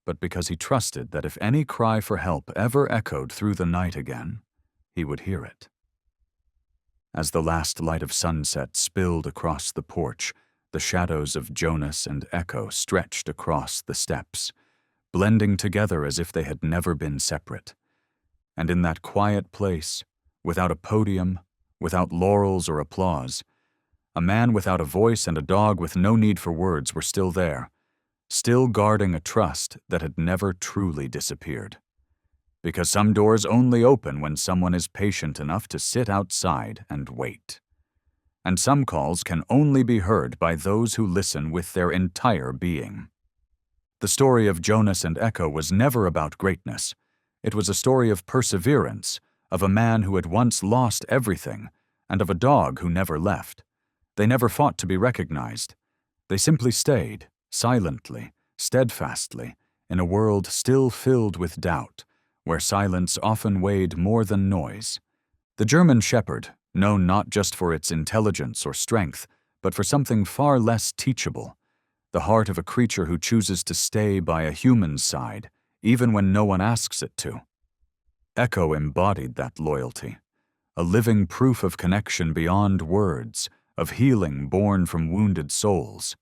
S1: but because he trusted that if any cry for help ever echoed through the night again, he would hear it. As the last light of sunset spilled across the porch, the shadows of Jonas and Echo stretched across the steps, blending together as if they had never been separate. And in that quiet place, without a podium, without laurels or applause, a man without a voice and a dog with no need for words were still there, still guarding a trust that had never truly disappeared. Because some doors only open when someone is patient enough to sit outside and wait. And some calls can only be heard by those who listen with their entire being. The story of Jonas and Echo was never about greatness. It was a story of perseverance, of a man who had once lost everything, and of a dog who never left. They never fought to be recognized. They simply stayed, silently, steadfastly, in a world still filled with doubt, where silence often weighed more than noise. The German Shepherd, known not just for its intelligence or strength, but for something far less teachable, the heart of a creature who chooses to stay by a human's side, even when no one asks it to. Echo embodied that loyalty, a living proof of connection beyond words, of healing born from wounded souls.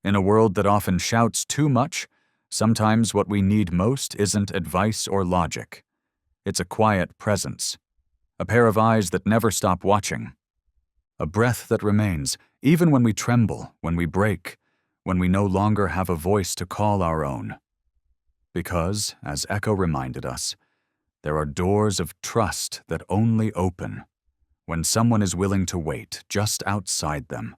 S1: In a world that often shouts too much, sometimes what we need most isn't advice or logic. It's a quiet presence, a pair of eyes that never stop watching, a breath that remains even when we tremble, when we break, when we no longer have a voice to call our own. Because, as Echo reminded us, there are doors of trust that only open when someone is willing to wait just outside them,